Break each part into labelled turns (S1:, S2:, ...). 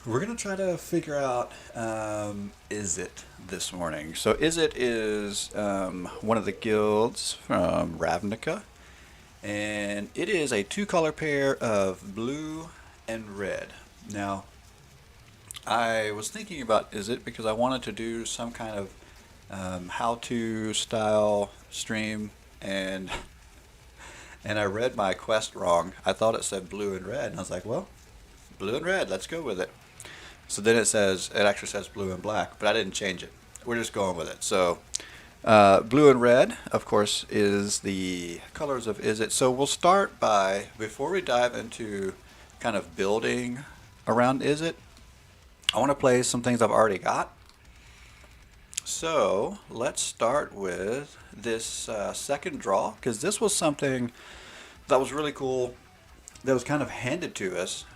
S1: We're gonna try to figure out Izzett this morning. So Izzett is one of the guilds from Ravnica, and it is a two-color pair of blue and red. Now, I was thinking about Izzett because I wanted to do some kind of how-to style stream, and and I read my quest wrong. I thought it said blue and red, and I was like, well, blue and red, let's go with it. So then it actually says blue and black, but I didn't change it. We're just going with it. So blue and red, of course, is the colors of Izzet. So we'll start by, before we dive into kind of building around Izzet, I want to play some things I've already got. So let's start with this second draw, because this was something that was really cool that was kind of handed to us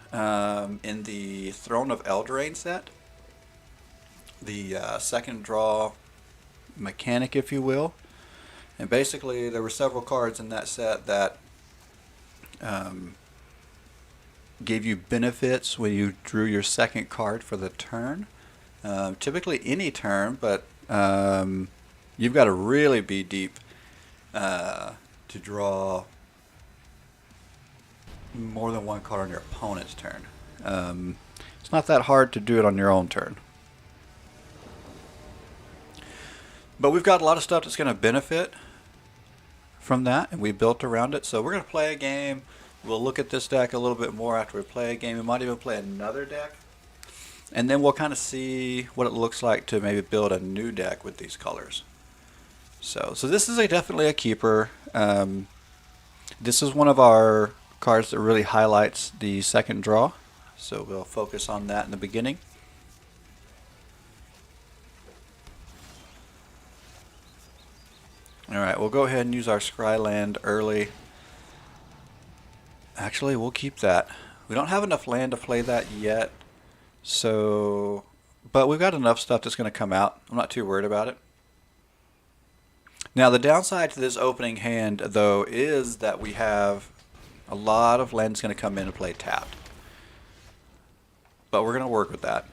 S1: in the Throne of Eldraine set. The second draw mechanic, if you will. And basically, there were several cards in that set that gave you benefits when you drew your second card for the turn. Typically any turn, but you've got to really be deep to draw more than one card on your opponent's turn. It's not that hard to do it on your own turn. But we've got a lot of stuff that's going to benefit from that, and we built around it. So we're going to play a game. We'll look at this deck a little bit more after we play a game. We might even play another deck. And then we'll kind of see what it looks like to maybe build a new deck with these colors. So this is definitely a keeper. This is one of our cards that really highlights the second draw. So we'll focus on that in the beginning. Alright, we'll go ahead and use our Scryland early. Actually, we'll keep that. We don't have enough land to play that yet. So, but we've got enough stuff that's going to come out. I'm not too worried about it. Now, the downside to this opening hand, though, is that we have a lot of land that's going to come in and play tapped. But we're going to work with that.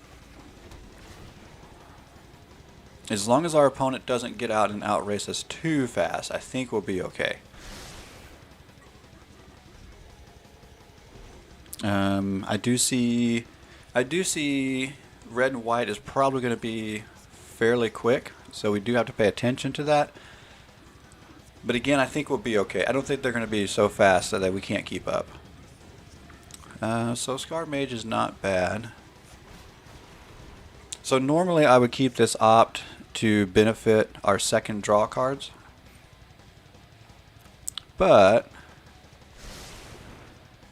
S1: As long as our opponent doesn't get out and outrace us too fast, I think we'll be okay. I do see red and white is probably going to be fairly quick, so we do have to pay attention to that. But again, I think we'll be okay. I don't think they're going to be so fast that we can't keep up. So Scar Mage is not bad. So normally I would keep this opt to benefit our second draw cards. But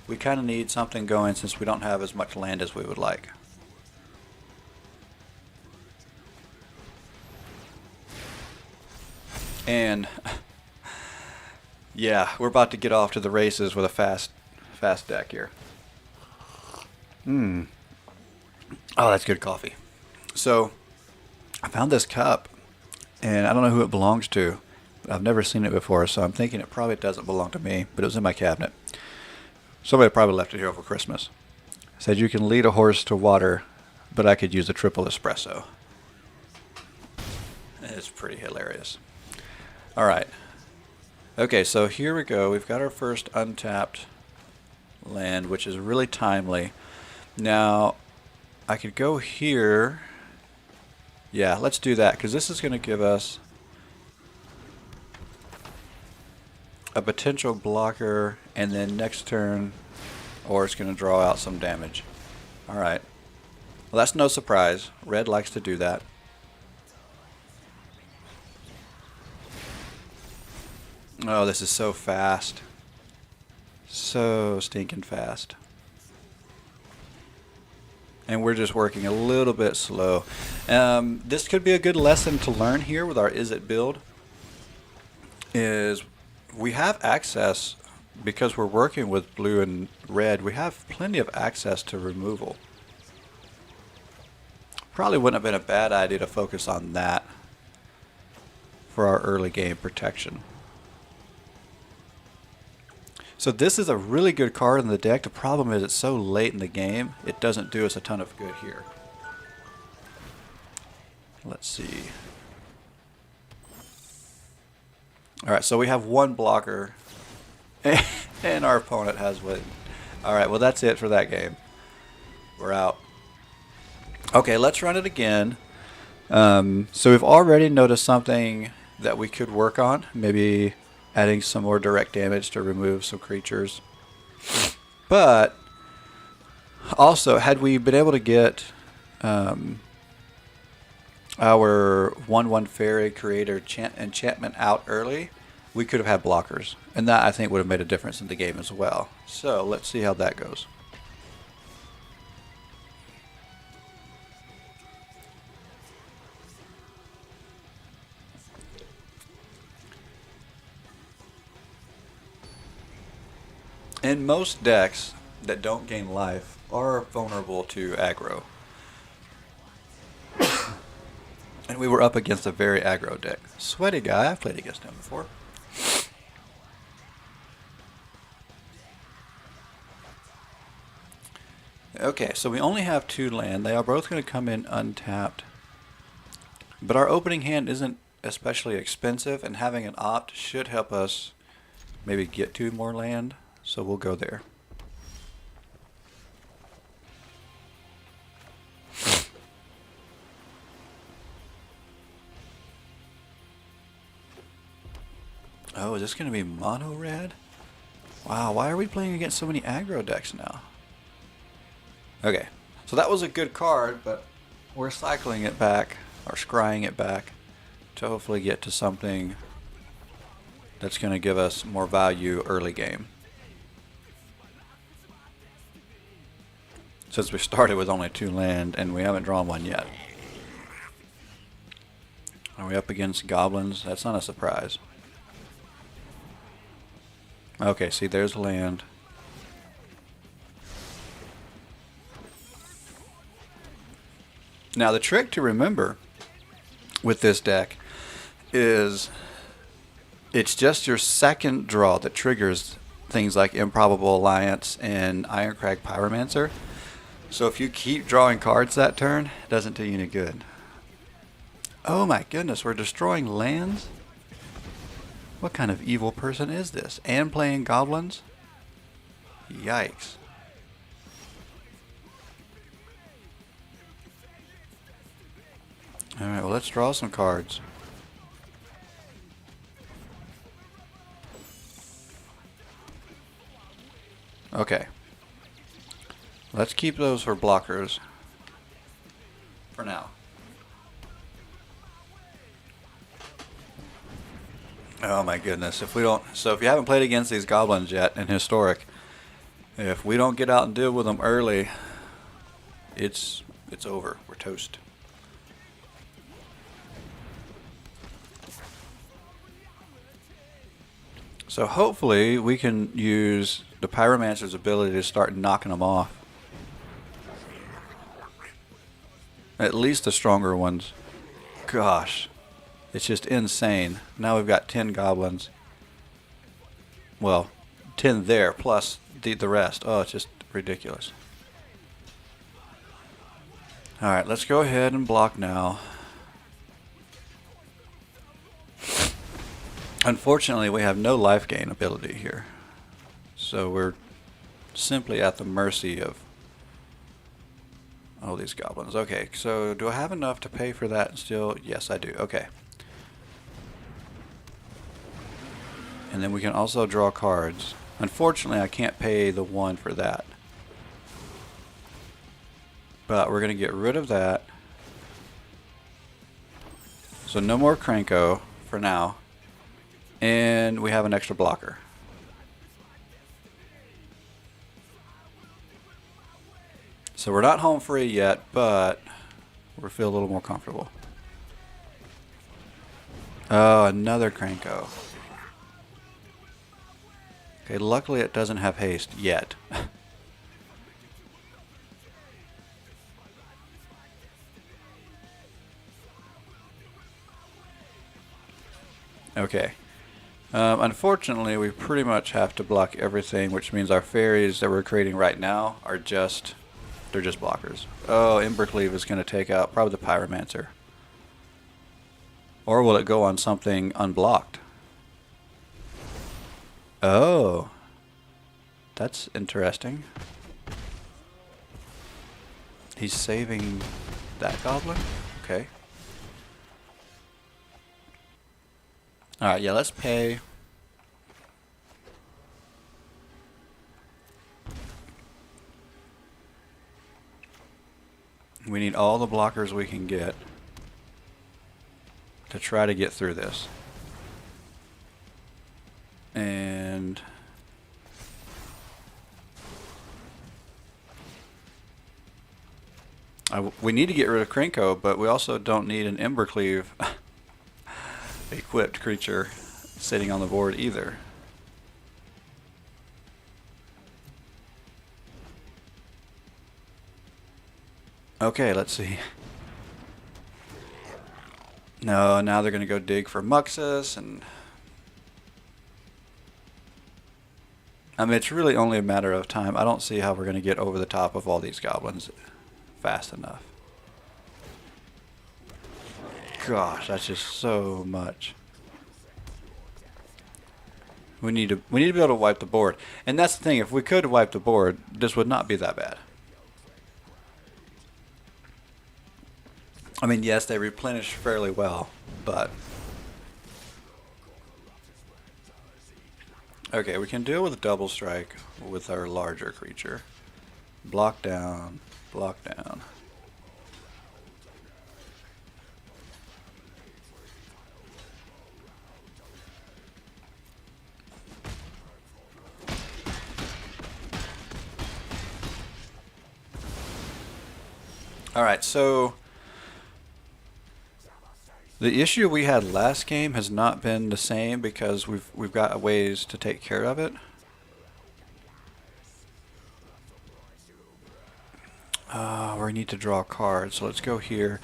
S1: we kind of need something going since we don't have as much land as we would like. And yeah, we're about to get off to the races with a fast deck here. Oh, that's good coffee. So I found this cup, and I don't know who it belongs to. I've never seen it before, so I'm thinking it probably doesn't belong to me, but it was in my cabinet. Somebody probably left it here over Christmas. It said you can lead a horse to water, but I could use a triple espresso. It's pretty hilarious. All right. Okay, so here we go. We've got our first untapped land, which is really timely. Now, I could go here. Yeah, let's do that, because this is going to give us a potential blocker, and then next turn, or it's going to draw out some damage. Alright. Well, that's no surprise. Red likes to do that. Oh, this is so fast. So stinking fast. And we're just working a little bit slow. This could be a good lesson to learn here with our Izzet build. Is we have access, because we're working with blue and red, we have plenty of access to removal. Probably wouldn't have been a bad idea to focus on that for our early game protection. So this is a really good card in the deck. The problem is it's so late in the game, it doesn't do us a ton of good here. Let's see. Alright, so we have one blocker, and our opponent has one. Alright, well that's it for that game. We're out. Okay, let's run it again. So we've already noticed something that we could work on. Maybe adding some more direct damage to remove some creatures. But also, had we been able to get our 1/1 fairy creator enchantment out early, we could have had blockers. And that, I think, would have made a difference in the game as well. So let's see how that goes. And most decks that don't gain life are vulnerable to aggro. And we were up against a very aggro deck. Sweaty guy, I've played against him before. Okay, so we only have 2 land. They are both going to come in untapped. But our opening hand isn't especially expensive, and having an opt should help us maybe get 2 more land. So we'll go there. Oh, is this going to be mono red? Wow, why are we playing against so many aggro decks now? Okay, so that was a good card, but we're cycling it back, or scrying it back, to hopefully get to something that's going to give us more value early game. Since we started with only 2 land and we haven't drawn one yet. Are we up against goblins? That's not a surprise. Okay, see, there's land. Now the trick to remember with this deck is it's just your second draw that triggers things like Improbable Alliance and Ironcrag Pyromancer. So if you keep drawing cards that turn, it doesn't do you any good. Oh my goodness, we're destroying lands? What kind of evil person is this? And playing goblins? Yikes. Alright, well let's draw some cards. Okay. Let's keep those for blockers for now. Oh my goodness, if we don't, so if you haven't played against these goblins yet in Historic, if we don't get out and deal with them early, it's over. We're toast. So hopefully we can use the Pyromancer's ability to start knocking them off. At least the stronger ones. Gosh. It's just insane. Now we've got 10 goblins. Well, 10 there, plus the rest. Oh, it's just ridiculous. Alright, let's go ahead and block now. Unfortunately, we have no life gain ability here. So we're simply at the mercy of all these goblins. Okay, so do I have enough to pay for that still? Yes, I do. Okay. And then we can also draw cards. Unfortunately, I can't pay the 1 for that. But we're going to get rid of that. So no more Cranko for now. And we have an extra blocker. So we're not home free yet, but we feel a little more comfortable. Oh, another Cranko. Okay, luckily it doesn't have haste yet. Okay. Unfortunately, we pretty much have to block everything, which means our fairies that we're creating right now are just, they're just blockers. Oh, Embercleave is going to take out probably the Pyromancer. Or will it go on something unblocked? Oh, that's interesting. He's saving that goblin? Okay. Alright, yeah, let's pay. We need all the blockers we can get to try to get through this. And we need to get rid of Krenko, but we also don't need an Embercleave equipped creature sitting on the board either. Okay, let's see. No, now they're going to go dig for Muxus, and I mean, it's really only a matter of time. I don't see how we're going to get over the top of all these goblins fast enough. Gosh, that's just so much. We need to be able to wipe the board. And that's the thing, if we could wipe the board, this would not be that bad. I mean, yes, they replenish fairly well, but okay, we can deal with double strike with our larger creature. Block down, block down. Alright, so the issue we had last game has not been the same because we've got ways to take care of it. We need to draw a card, so let's go here.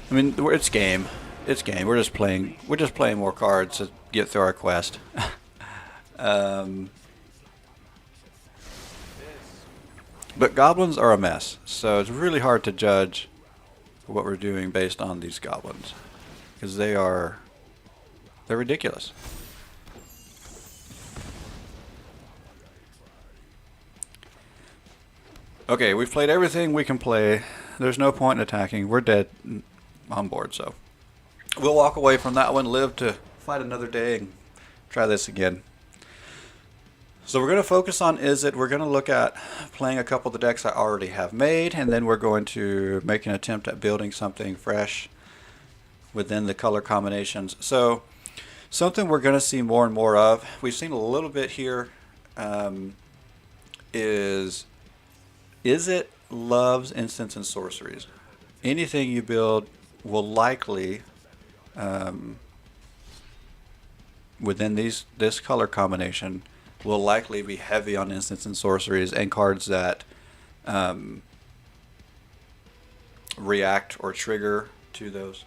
S1: I mean, it's game. It's game. We're just playing more cards to get through our quest. But goblins are a mess, so it's really hard to judge what we're doing based on these goblins, because they're ridiculous. Okay, we've played everything we can play. There's no point in attacking. We're dead on board, so we'll walk away from that one, live to fight another day, and try this again. So we're going to focus on Izzett. We're going to look at playing a couple of the decks I already have made, and then we're going to make an attempt at building something fresh within the color combinations. So something we're going to see more and more of, we've seen a little bit here, is Izzett loves instants and sorceries. Anything you build will likely, within this color combination, will likely be heavy on instants and sorceries and cards that react or trigger to those.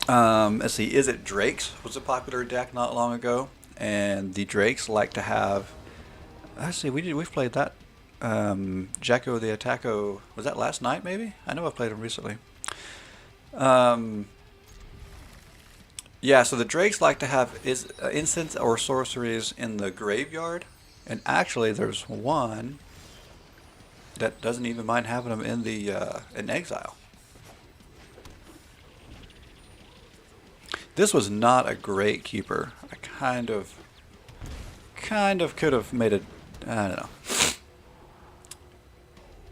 S1: Let's see, Izzett Drakes was a popular deck not long ago, and the Drakes like to have. Actually, we've played that. Jacko the Attacko, was that last night maybe? I know I've played him recently. Yeah, so the Drakes like to have instants or sorceries in the graveyard, and actually there's one that doesn't even mind having them in the in exile. This was not a great keeper. I kind of could have made it. I don't know.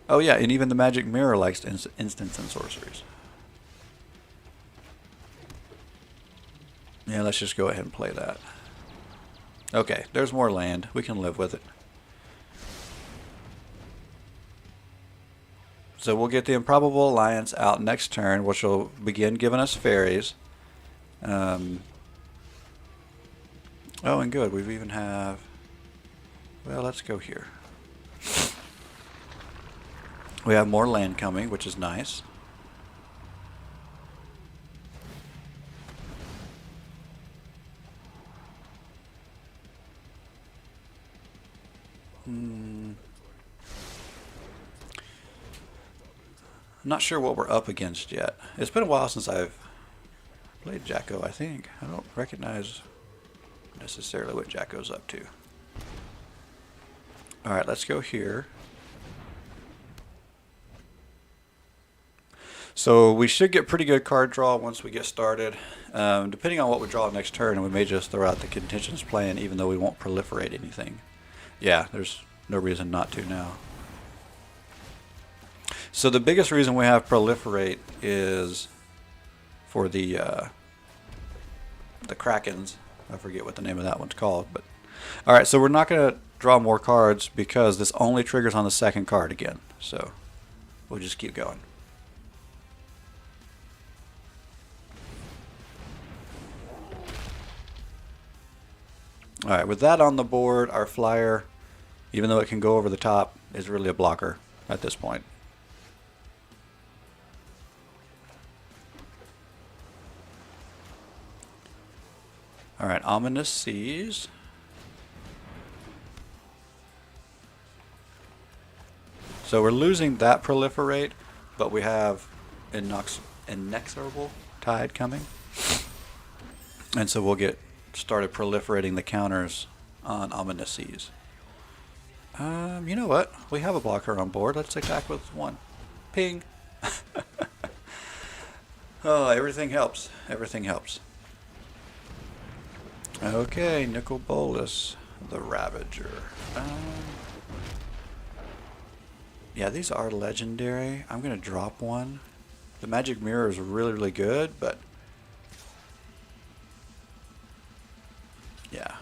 S1: Oh yeah, and even the Magic Mirror likes instants and sorceries. Yeah, let's just go ahead and play that. Okay, there's more land. We can live with it. So we'll get the Improbable Alliance out next turn, which will begin giving us fairies. Oh, and good. We've even have... Well, let's go here. We have more land coming, which is nice. I'm not sure what we're up against yet. It's been a while since I've played Jacko, I think. I don't recognize necessarily what Jacko's up to. Alright, let's go here. So we should get pretty good card draw once we get started. Depending on what we draw next turn, we may just throw out the contentions plan even though we won't proliferate anything. Yeah, there's no reason not to now. So the biggest reason we have proliferate is for the Krakens. I forget what the name of that one's called, but alright, so we're not going to draw more cards because this only triggers on the second card again. So we'll just keep going. Alright, with that on the board, our flyer, even though it can go over the top, is really a blocker at this point. Alright, Ominous Seas. So we're losing that proliferate, but we have Inexorable Tide coming. And so we'll get started proliferating the counters on Ominous Seas. You know what? We have a blocker on board. Let's attack with one. Ping! Oh, everything helps. Everything helps. Okay, Nicol Bolas, the Ravager. Yeah, these are legendary. I'm going to drop one. The Magic Mirror is really, really good, but yeah.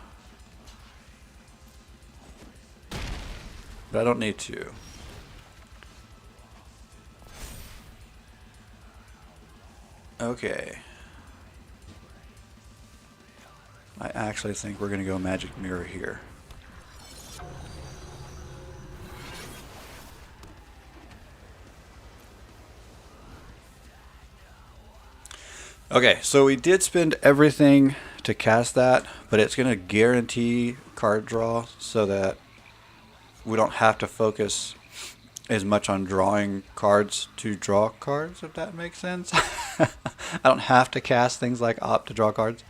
S1: But I don't need to. Okay. I actually think we're going to go Magic Mirror here. Okay, so we did spend everything to cast that, but it's going to guarantee card draw so that we don't have to focus as much on drawing cards to draw cards, if that makes sense. I don't have to cast things like Opt to draw cards.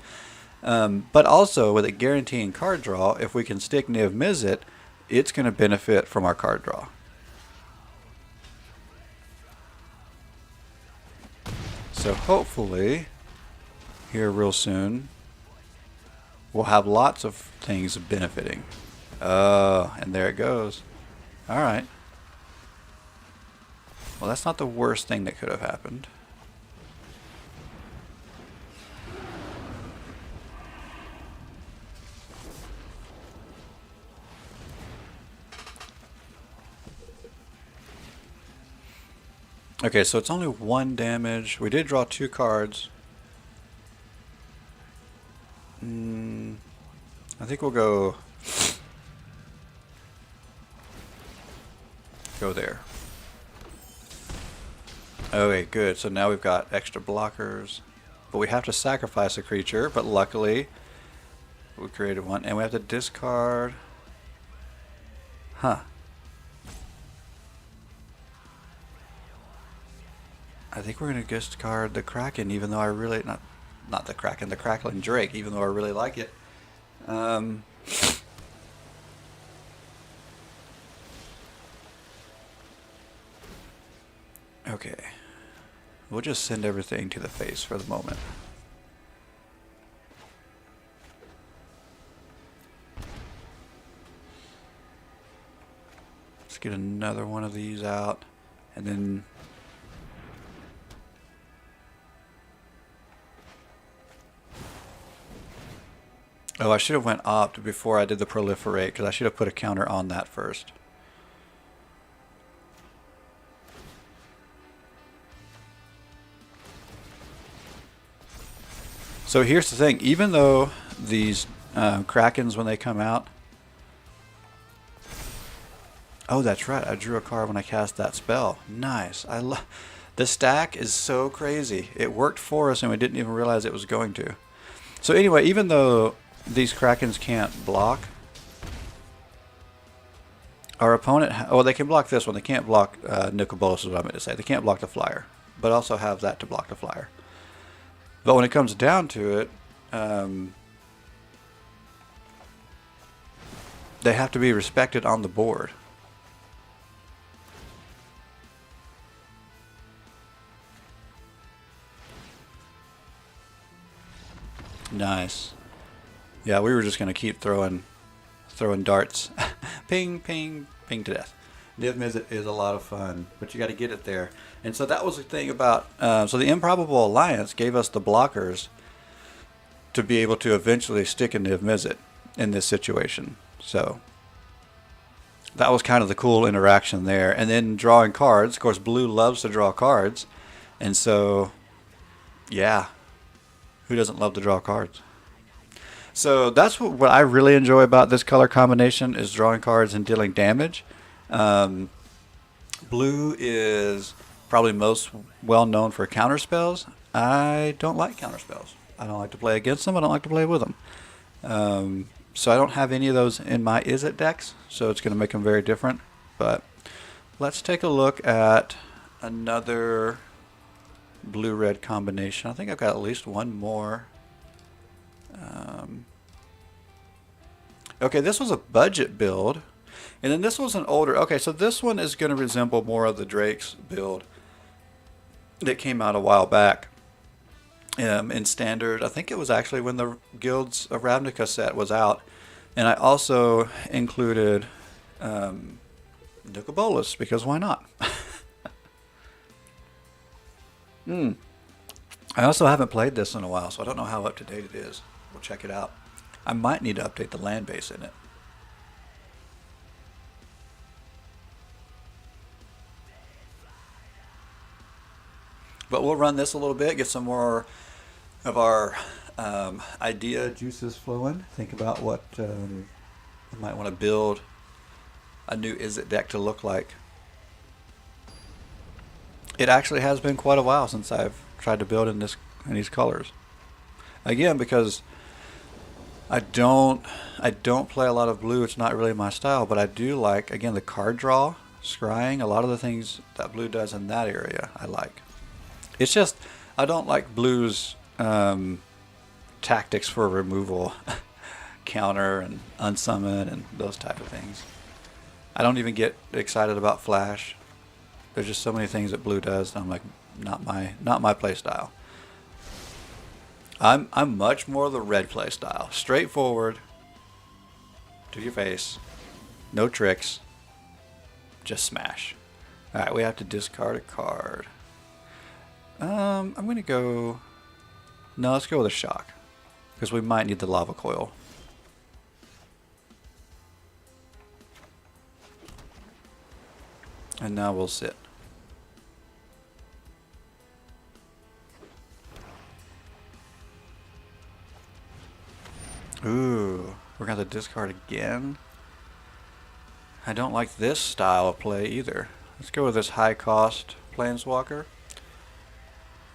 S1: But also, with it guaranteeing card draw, if we can stick Niv Mizzet, it's going to benefit from our card draw. So hopefully, here real soon, we'll have lots of things benefiting. And there it goes. Alright. Well, that's not the worst thing that could have happened. Okay, so it's only 1 damage. We did draw 2 cards. I think we'll go there. Okay, good. So now we've got extra blockers. But we have to sacrifice a creature, but luckily we created one. And we have to discard. Huh. I think we're going to discard the Kraken, even though I really... Not the Kraken, the Crackling Drake, even though I really like it. Okay. We'll just send everything to the face for the moment. Let's get another one of these out, and then... Oh, I should have went Opt before I did the Proliferate, because I should have put a counter on that first. So here's the thing, even though these Krakens, when they come out... Oh, that's right, I drew a card when I cast that spell. Nice. The stack is so crazy. It worked for us and we didn't even realize it was going to. So anyway, even though these Krakens can't block... Our opponent, oh, they can block this one. They can't block Nicol Bolas is what I meant to say. They can't block the flyer, but also have that to block the flyer. But when it comes down to it, they have to be respected on the board. Nice. Yeah, we were just going to keep throwing darts. Ping, ping, ping to death. Niv Mizzet is a lot of fun, but you got to get it there. And so that was the thing about... so the Improbable Alliance gave us the blockers to be able to eventually stick a Niv Mizzet in this situation. So that was kind of the cool interaction there. And then drawing cards. Of course, blue loves to draw cards. And so, yeah. Who doesn't love to draw cards? So that's what I really enjoy about this color combination is drawing cards and dealing damage. Blue is probably most well known for counter spells. I don't like counter spells. I don't like to play against them. I don't like to play with them. So I don't have any of those in my Izzett decks, so it's going to make them very different. But let's take a look at another blue-red combination. I think I've got at least one more. Okay, this was a budget build. And then this was an older... Okay, so this one is going to resemble more of the Drake's build that came out a while back in Standard. I think it was actually when the Guilds of Ravnica set was out. And I also included Nicol Bolas, because why not? I also haven't played this in a while, so I don't know how up to date it is. We'll check it out. I might need to update the land base in it. But we'll run this a little bit, get some more of our idea juices flowing. Think about what you might want to build a new Izzett deck to look like. It actually has been quite a while since I've tried to build in these colors. Again, because I don't play a lot of blue. It's not really my style, but I do like, again, the card draw, scrying. A lot of the things that blue does in that area I like. It's just I don't like blue's tactics for removal, counter and unsummon and those type of things. I don't even get excited about flash. There's just so many things that blue does, and I'm like, not my play style. I'm much more the red play style. Straightforward, to your face, no tricks, just smash. All right, we have to discard a card. I'm gonna go. No, let's go with a shock, because we might need the lava coil. And now we'll sit. Ooh, we're going to discard again. I don't like this style of play either. Let's go with this high cost Planeswalker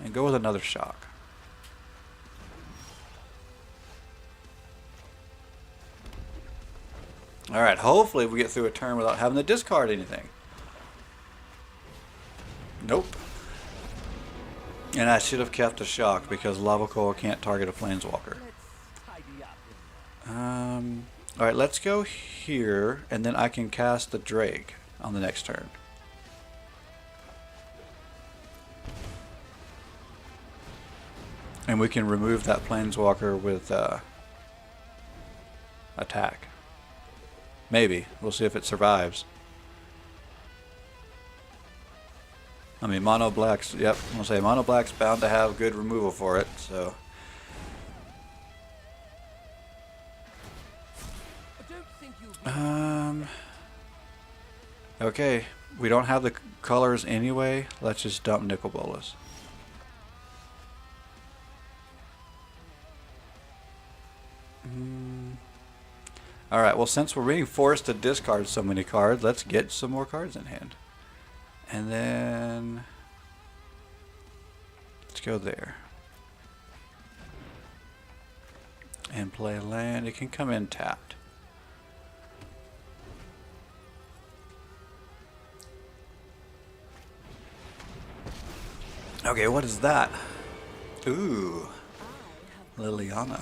S1: and go with another shock. Alright, hopefully we get through a turn without having to discard anything. Nope. And I should have kept a shock because Lava Coil can't target a Planeswalker. Alright, let's go here, and then I can cast the Drake on the next turn. And we can remove that Planeswalker with attack. Maybe. We'll see if it survives. I mean, Mono Black's, yep, I'm going to say Mono Black's bound to have good removal for it, so... Okay, we don't have the colors anyway. Let's just dump Nicol Bolas. Alright, well, since we're being forced to discard so many cards, let's get some more cards in hand. And then... let's go there. And play land. It can come in tapped. Okay, what is that? Ooh, Liliana.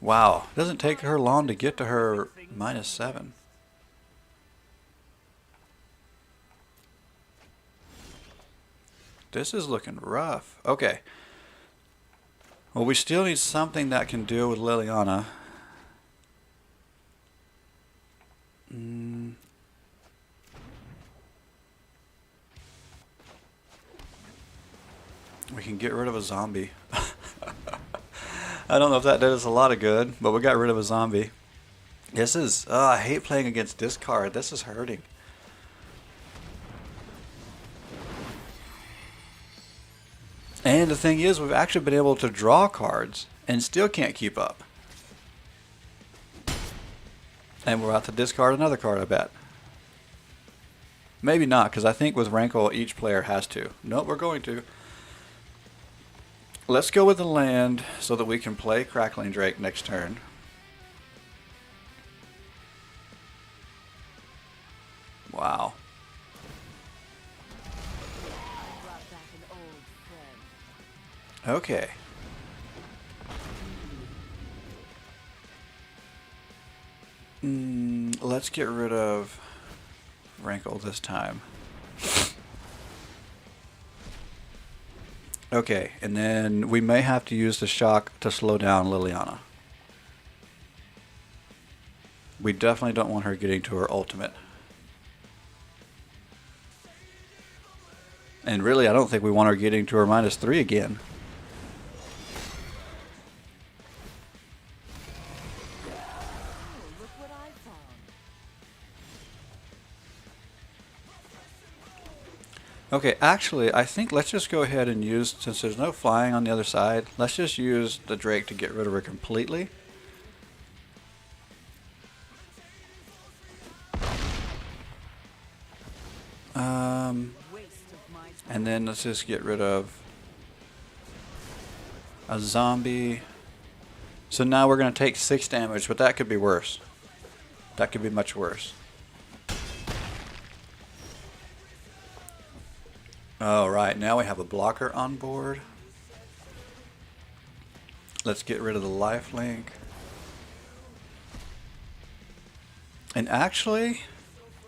S1: Wow, doesn't take her long to get to her -7. This is looking rough. Okay. Well, we still need something that can deal with Liliana. We can get rid of a zombie. I don't know if that did us a lot of good, but we got rid of a zombie. This is... I hate playing against discard. This is hurting. And the thing is, we've actually been able to draw cards and still can't keep up. And we're about to discard another card, I bet. Maybe not, because I think with Rankle, each player has to. Nope, we're going to. Let's go with the land so that we can play Crackling Drake next turn. Wow. Okay. Let's get rid of Rankle this time. Okay, and then we may have to use the shock to slow down Liliana. We definitely don't want her getting to her ultimate. And really, I don't think we want her getting to her -3 again. Okay, actually, I think let's just go ahead and use, since there's no flying on the other side, let's just use the Drake to get rid of her completely. And then let's just get rid of a zombie. So now we're going to take 6 damage, but that could be worse. That could be much worse. Alright, now we have a blocker on board. Let's get rid of the lifelink. And actually,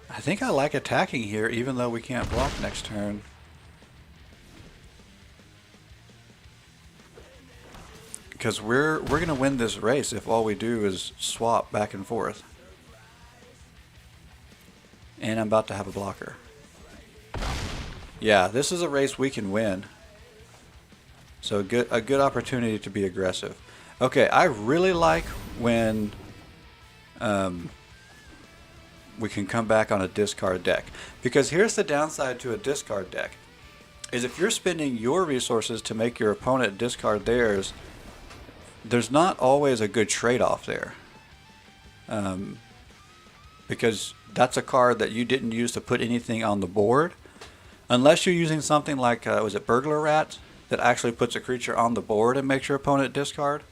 S1: I think I like attacking here even though we can't block next turn. Because we're going to win this race if all we do is swap back and forth. And I'm about to have a blocker. Yeah, this is a race we can win. So a good opportunity to be aggressive. Okay, I really like when we can come back on a discard deck. Because here's the downside to a discard deck. Is if you're spending your resources to make your opponent discard theirs, there's not always a good trade-off there. Because that's a card that you didn't use to put anything on the board. Unless you're using something like, was it Burglar Rat? That actually puts a creature on the board and makes your opponent discard.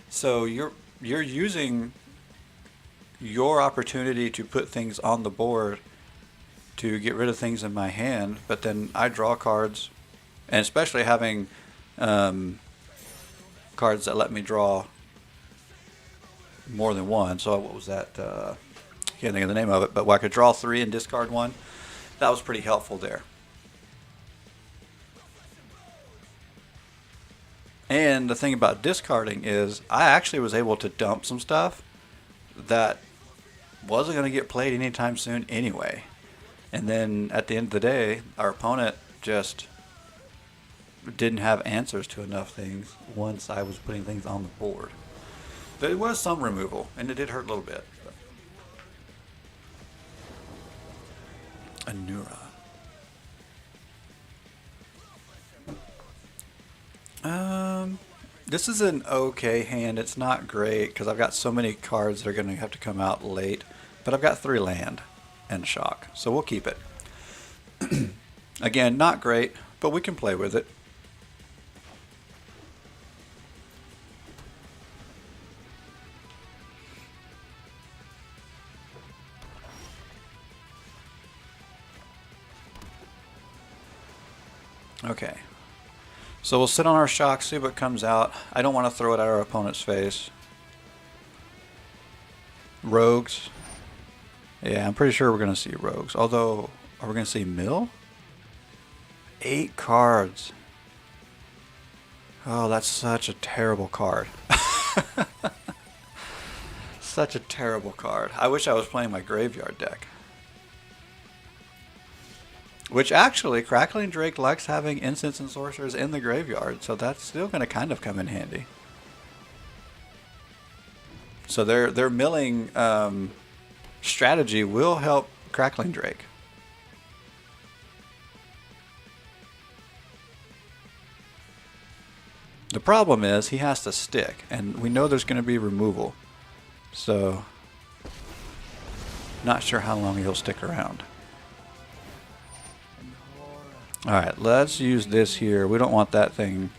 S1: So you're using your opportunity to put things on the board to get rid of things in my hand, but then I draw cards, and especially having cards that let me draw more than one. So what was that? Can't think of the name of it, but I could draw 3 and discard 1. That was pretty helpful there. And the thing about discarding is I actually was able to dump some stuff that wasn't going to get played anytime soon anyway. And then at the end of the day, our opponent just didn't have answers to enough things once I was putting things on the board. There was some removal, and it did hurt a little bit. Anura. This is an okay hand. It's not great because I've got so many cards that are going to have to come out late. But I've got 3 land and shock, so we'll keep it. Again, not great, but we can play with it. Okay. So we'll sit on our shock, see what comes out. I don't want to throw it at our opponent's face. Rogues. Yeah, I'm pretty sure we're going to see rogues. Although, are we going to see mill? 8 cards. Oh, that's such a terrible card. Such a terrible card. I wish I was playing my graveyard deck. Which actually, Crackling Drake likes having instants and sorcerers in the graveyard, so that's still going to kind of come in handy. So their milling strategy will help Crackling Drake. The problem is he has to stick, and we know there's going to be removal. So, not sure how long he'll stick around. Alright, let's use this here. We don't want that thing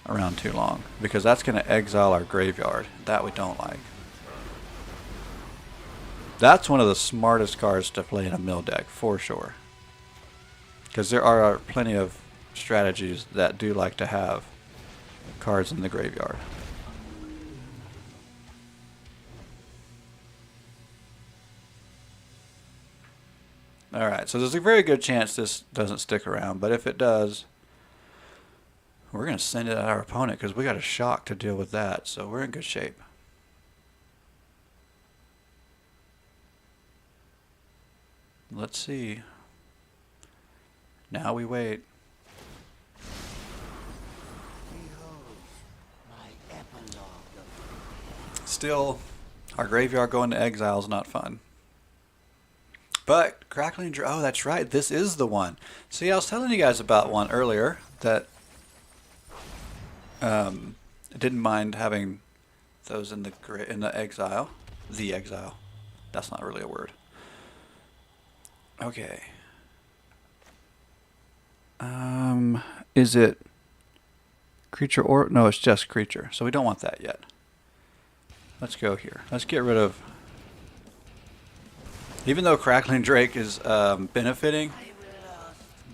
S1: around too long, because that's going to exile our graveyard. That we don't like. That's one of the smartest cards to play in a mill deck, for sure. Because there are plenty of strategies that do like to have cards in the graveyard. Alright, so there's a very good chance this doesn't stick around, but if it does, we're going to send it at our opponent because we got a shock to deal with that, so we're in good shape. Let's see. Now we wait. Still, our graveyard going to exile is not fun. But Crackling Drake, oh, that's right. This is the one. See, I was telling you guys about one earlier that I didn't mind having those in the exile. The exile. That's not really a word. Okay. Is it creature or no? It's just creature. So we don't want that yet. Let's go here. Let's get rid of. Even though Crackling Drake is benefiting,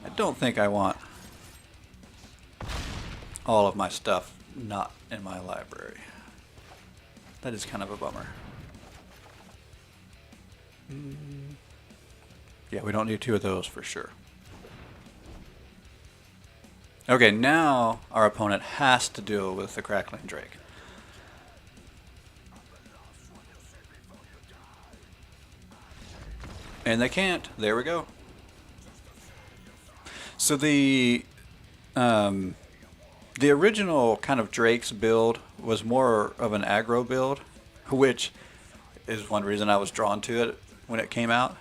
S1: I don't think I want all of my stuff not in my library. That is kind of a bummer. Yeah, we don't need 2 of those for sure. Okay, now our opponent has to deal with the Crackling Drake. And they can't. There we go. So the original kind of Drake's build was more of an aggro build, which is one reason I was drawn to it when it came out.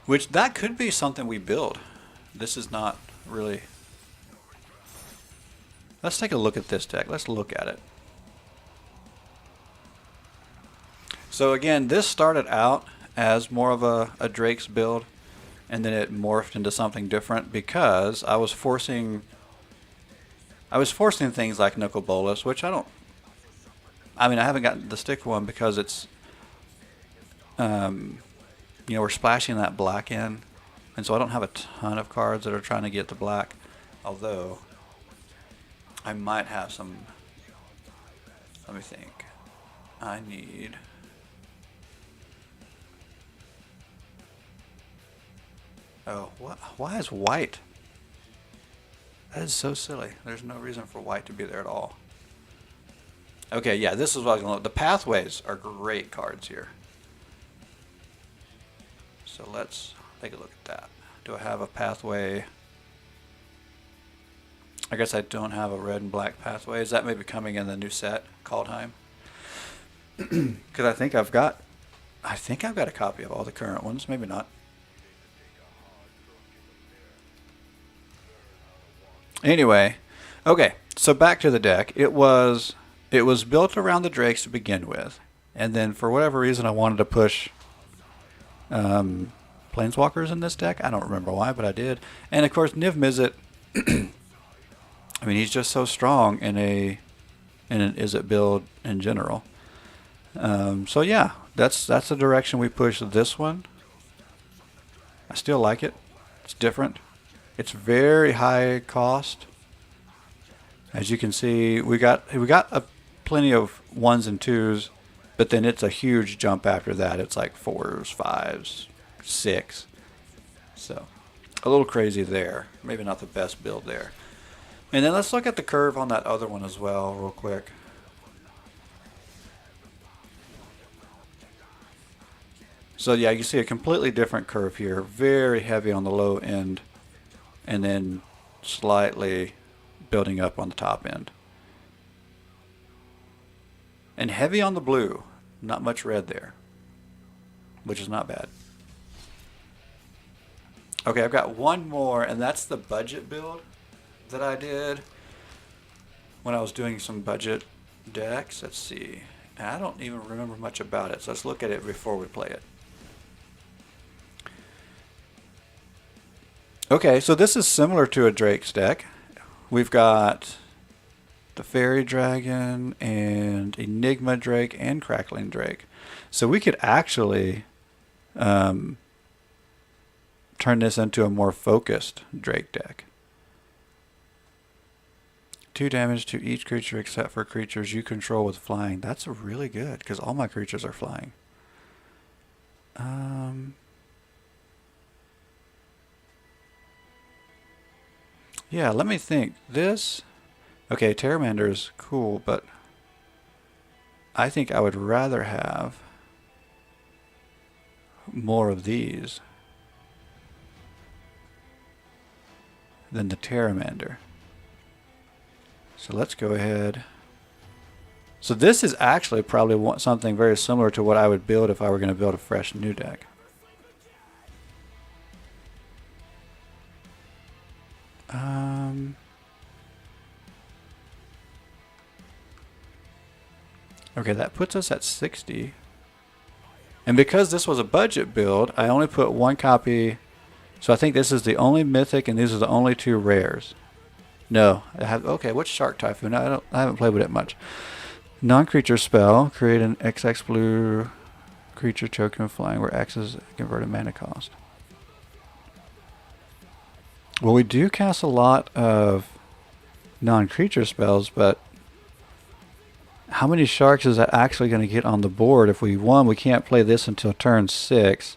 S1: Which that could be something we build. This is not really. Let's take a look at this deck. Let's look at it. So again, this started out as more of a Drake's build, and then it morphed into something different because I was forcing things like Nicol Bolas, which I haven't gotten the stick one because it's we're splashing that black in, and so I don't have a ton of cards that are trying to get the black, although I might have some. Let me think. I need. Oh, what? Why is white? That is so silly. There's no reason for white to be there at all. Okay, yeah, this is what I was going to look. The pathways are great cards here. So let's take a look at that. Do I have a pathway? I guess I don't have a red and black pathway. Is that maybe coming in the new set, Kaldheim? Because I think I've got a copy of all the current ones. Maybe not. Anyway, okay, so back to the deck. It was built around the Drakes to begin with, and then for whatever reason I wanted to push Planeswalkers in this deck. I don't remember why, but I did. And of course, Niv Mizzet, I mean, he's just so strong in an Izzett build in general. So yeah, that's the direction we push this one. I still like it. It's different. It's very high cost. As you can see, we got plenty of ones and twos, but then it's a huge jump after that. It's like fours, fives, six. So a little crazy there. Maybe not the best build there. And then let's look at the curve on that other one as well, real quick. So yeah, you see a completely different curve here. Very heavy on the low end, and then slightly building up on the top end. And heavy on the blue. Not much red there, which is not bad. Okay, I've got one more, and that's the budget build that I did when I was doing some budget decks. Let's see. And I don't even remember much about it, so let's look at it before we play it. Okay, so this is similar to a Drake's deck. We've got the Fairy Dragon and Enigma Drake and Crackling Drake. So we could actually turn this into a more focused Drake deck. 2 damage to each creature except for creatures you control with flying. That's really good because all my creatures are flying. Yeah, let me think. This... Okay, Terramander is cool, but I think I would rather have more of these than the Terramander. So let's go ahead. So this is actually probably something very similar to what I would build if I were going to build a fresh new deck. Okay, that puts us at 60. And because this was a budget build, I only put 1 copy. So I think this is the only mythic and these are the only 2 rares. No, okay, what's Shark Typhoon? I haven't played with it much. Non-creature spell, create an XX blue creature token flying where X is converted mana cost. Well, we do cast a lot of non-creature spells, but how many sharks is that actually going to get on the board? If we won, we can't play this until turn 6.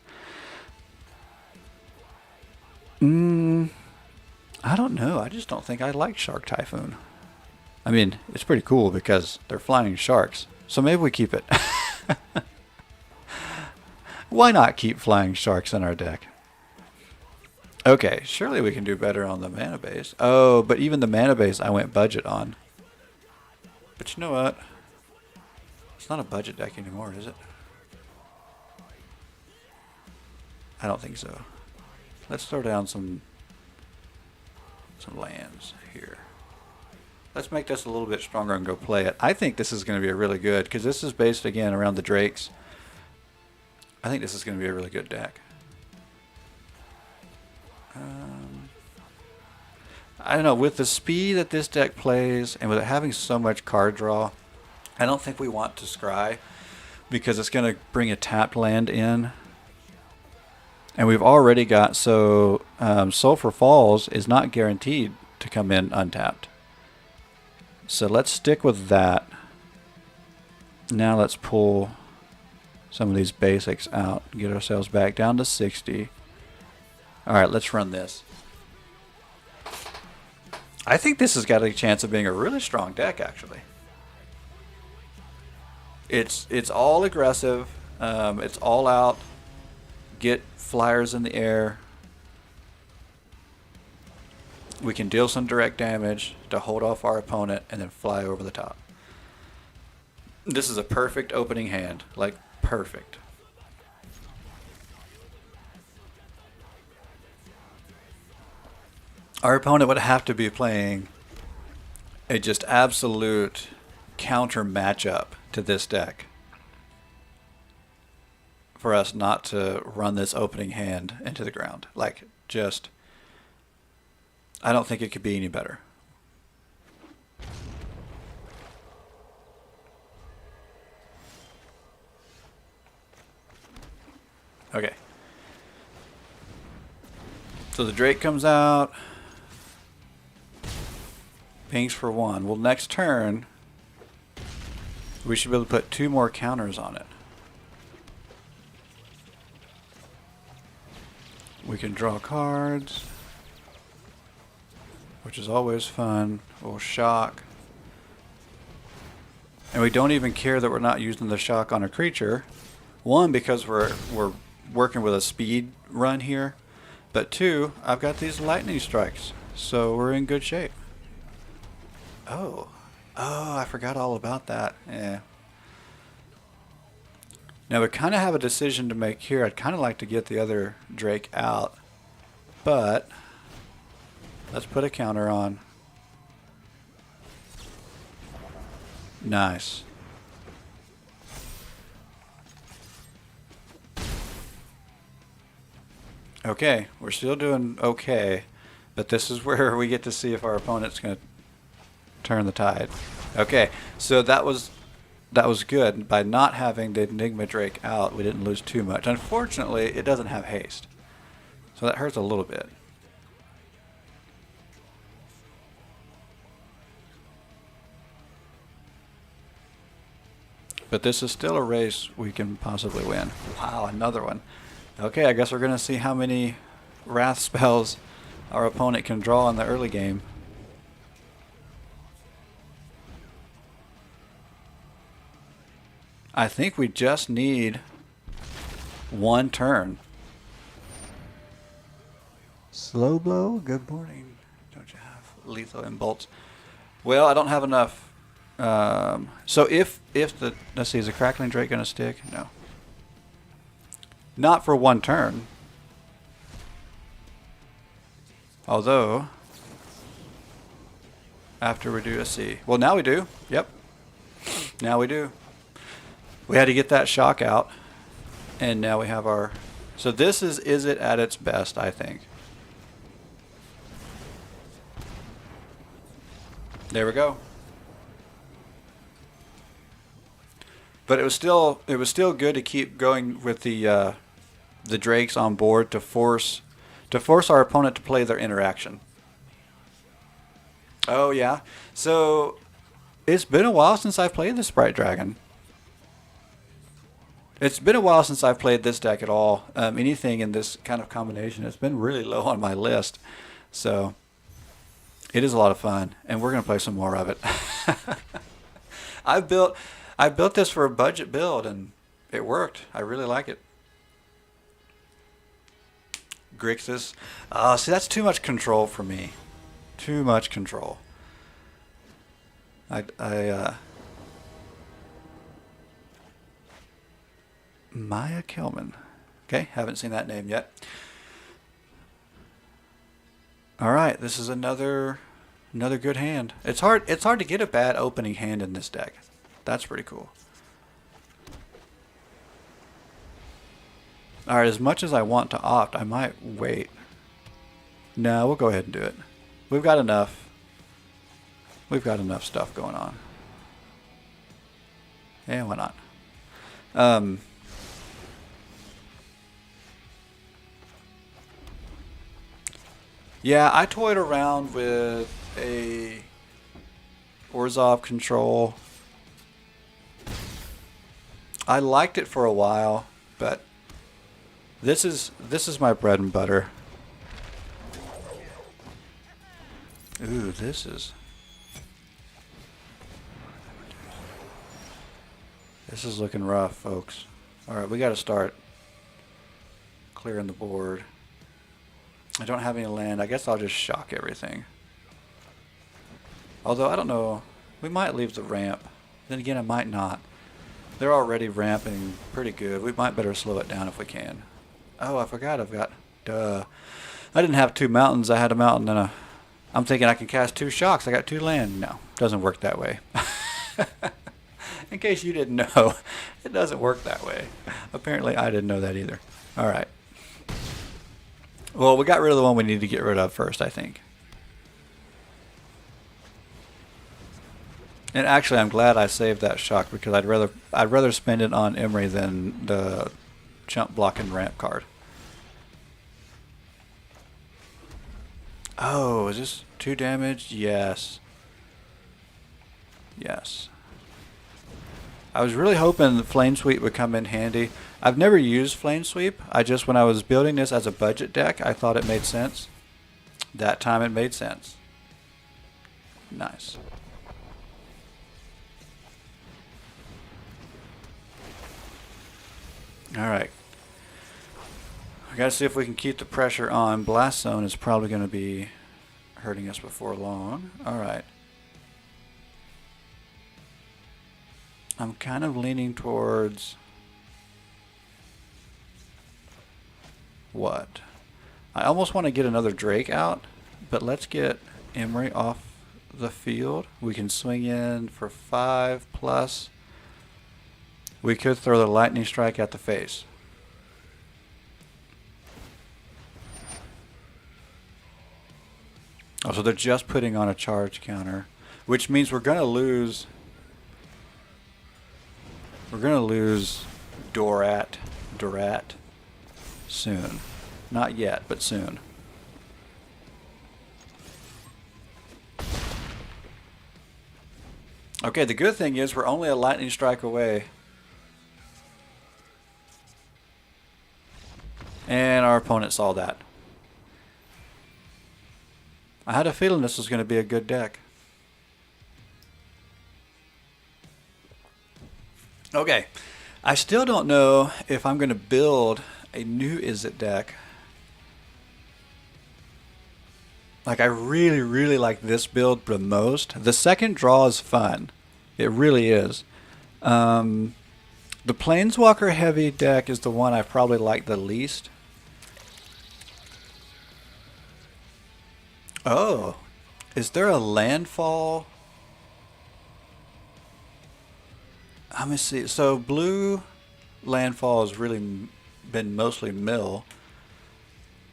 S1: I don't know. I just don't think I like Shark Typhoon. I mean, it's pretty cool because they're flying sharks. So maybe we keep it. Why not keep flying sharks in our deck? Okay, surely we can do better on the mana base. Oh, but even the mana base I went budget on. But you know what? It's not a budget deck anymore, is it? I don't think so. Let's throw down some lands here. Let's make this a little bit stronger and go play it. I think this is going to be a really good, because this is based again around the Drakes. I think this is going to be a really good deck. I don't know, with the speed that this deck plays and with it having so much card draw, I don't think we want to scry because it's going to bring a tapped land in. And we've already got, so Sulphur Falls is not guaranteed to come in untapped. So let's stick with that. Now let's pull some of these basics out, get ourselves back down to 60. Alright, let's run this. I think this has got a chance of being a really strong deck, actually. It's all aggressive. It's all out. Get flyers in the air. We can deal some direct damage to hold off our opponent and then fly over the top. This is a perfect opening hand. Like, perfect. Our opponent would have to be playing a just absolute counter matchup to this deck for us not to run this opening hand into the ground. Like, just, I don't think it could be any better. Okay. So the Drake comes out. Pings for 1. Well, next turn, we should be able to put 2 more counters on it. We can draw cards, which is always fun. We'll shock. And we don't even care that we're not using the shock on a creature. 1, because we're working with a speed run here. But 2, I've got these lightning strikes, so we're in good shape. Oh, I forgot all about that. Yeah. Now we kind of have a decision to make here. I'd kind of like to get the other Drake out, but let's put a counter on. Nice. Okay, we're still doing okay, but this is where we get to see if our opponent's going to turn the tide. Okay, so that was good. By not having the Enigma Drake out, we didn't lose too much. Unfortunately, it doesn't have haste, so that hurts a little bit. But this is still a race we can possibly win. Wow, another one. Okay, I guess we're going to see how many Wrath spells our opponent can draw in the early game. I think we just need 1 turn. Slow blow, good morning. Don't you have lethal and bolts? Well, I don't have enough. So if the, let's see, is the Crackling Drake going to stick? No. Not for 1 turn. Although, after we do, let's see. Well, now we do. Yep. Now we do. We had to get that shock out, and now we have our... So this is Izzett at its best, I think. There we go. But it was still good to keep going with the Drakes on board to force our opponent to play their interaction. Oh yeah. So it's been a while since I've played the Sprite Dragon. It's been a while since I've played this deck at all. Anything in this kind of combination, it's been really low on my list. So it is a lot of fun, and we're going to play some more of it. I built this for a budget build, and it worked. I really like it. Grixis. See, that's too much control for me. Too much control. Maya Kelman. Okay, haven't seen that name yet. All right, this is another good hand. It's hard to get a bad opening hand in this deck. That's pretty cool. All right, as much as I want to opt, I might wait. No, we'll go ahead and do it. We've got enough. We've got enough stuff going on. Yeah, why not? Yeah, I toyed around with a Orzhov control. I liked it for a while, but this is my bread and butter. Ooh, this is looking rough, folks. All right, we got to start clearing the board. I don't have any land. I guess I'll just shock everything. Although, I don't know. We might leave the ramp. Then again, I might not. They're already ramping pretty good. We might better slow it down if we can. Oh, I forgot I've got... Duh. I didn't have 2 mountains. I had a mountain and a... I'm thinking I can cast 2 shocks. I got 2 land. No, doesn't work that way. In case you didn't know, it doesn't work that way. Apparently, I didn't know that either. All right. Well, we got rid of the one we need to get rid of first, I think. And actually, I'm glad I saved that shock because I'd rather spend it on Emery than the chump block and ramp card. Oh, is this 2 damage? Yes. Yes. I was really hoping the Flame Sweep would come in handy. I've never used Flame Sweep. When I was building this as a budget deck, I thought it made sense. That time it made sense. Nice. Alright. We gotta see if we can keep the pressure on. Blast Zone is probably gonna be hurting us before long. Alright. I'm kind of leaning towards what? I almost want to get another Drake out, but let's get Emery off the field. We can swing in for 5+. We could throw the Lightning Strike at the face. Oh, so they're just putting on a charge counter, which means we're gonna lose. We're gonna lose Dorat soon. Not yet, but soon. Okay, the good thing is we're only a Lightning Strike away. And our opponent saw that. I had a feeling this was going to be a good deck. Okay, I still don't know if I'm going to build a new Izzett deck. Like, I really, really like this build the most. The second draw is fun. It really is. The Planeswalker heavy deck is the one I probably like the least. Oh, is there a landfall? Let me see. So blue landfall has really been mostly mill.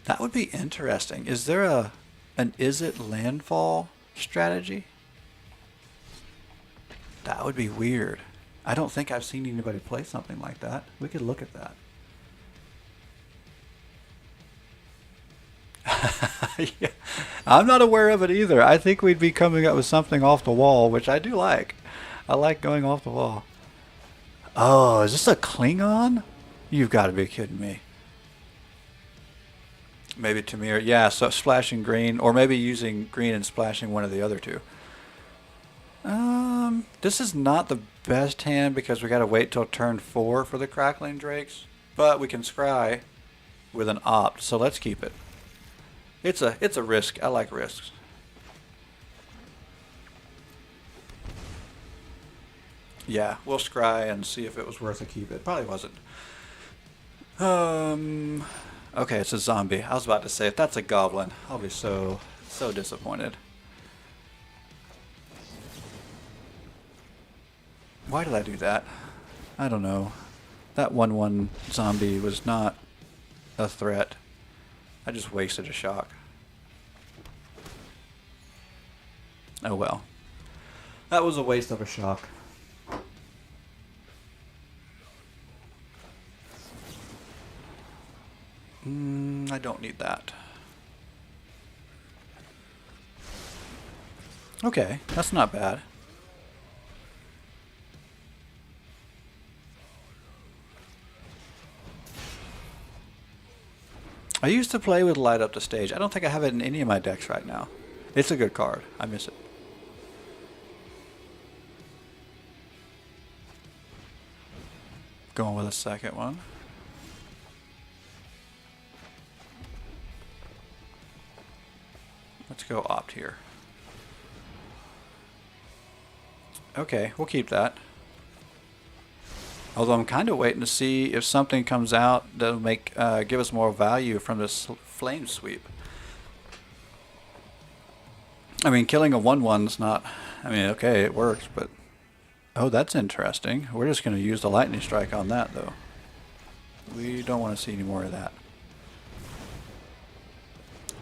S1: That would be interesting. Is there an Izzett landfall strategy? That would be weird. I don't think I've seen anybody play something like that. We could look at that. Yeah. I'm not aware of it either. I think we'd be coming up with something off the wall, which I do like. I like going off the wall. Oh, is this a Klingon? You've got to be kidding me. Maybe Tamir. Yeah, so splashing green, or maybe using green and splashing one of the other two. This is not the best hand because we got to wait till turn 4 for the Crackling Drakes, but we can scry with an opt, so let's keep it. It's a risk. I like risks. Yeah, we'll scry and see if it was worth a keep. It probably wasn't. Okay, it's a zombie. I was about to say, if that's a goblin, I'll be so disappointed. Why did I do that? I don't know. That 1/1 zombie was not a threat. I just wasted a shock. Oh well. That was a waste of a shock. I don't need that. Okay, that's not bad. I used to play with Light Up the Stage. I don't think I have it in any of my decks right now. It's a good card. I miss it. Going with a second one. Let's go opt here. Okay, we'll keep that. Although I'm kind of waiting to see if something comes out that'll give us more value from this Flame Sweep. I mean, killing a 1/1's not... I mean, okay, it works, but... Oh, that's interesting. We're just going to use the Lightning Strike on that, though. We don't want to see any more of that.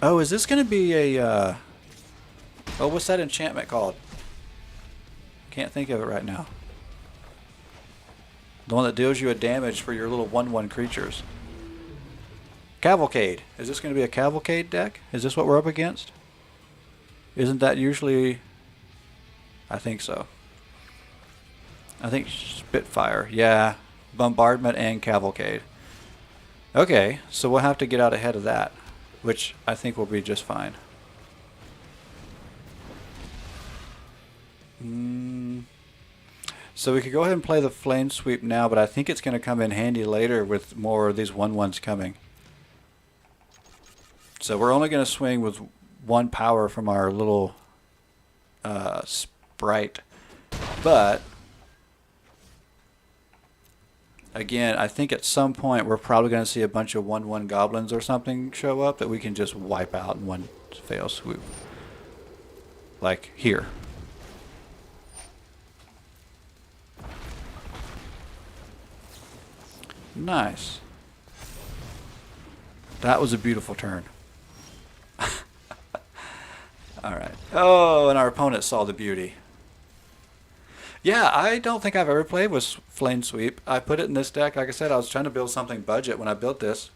S1: Oh, is this going to be a... Oh, what's that enchantment called? Can't think of it right now. The one that deals you a damage for your little 1/1 creatures. Cavalcade. Is this going to be a Cavalcade deck? Is this what we're up against? Isn't that usually... I think so. I think Spitfire. Yeah. Bombardment and Cavalcade. Okay, so we'll have to get out ahead of that, which I think will be just fine. So we could go ahead and play the Flame Sweep now, but I think it's going to come in handy later with more of these 1/1s coming. So we're only going to swing with 1 power from our little sprite. But again, I think at some point we're probably going to see a bunch of 1/1 goblins or something show up that we can just wipe out in one fail swoop. Like here. Nice. That was a beautiful turn. Alright. Oh, and our opponent saw the beauty. Yeah, I don't think I've ever played with Flame Sweep. I put it in this deck. Like I said, I was trying to build something budget when I built this.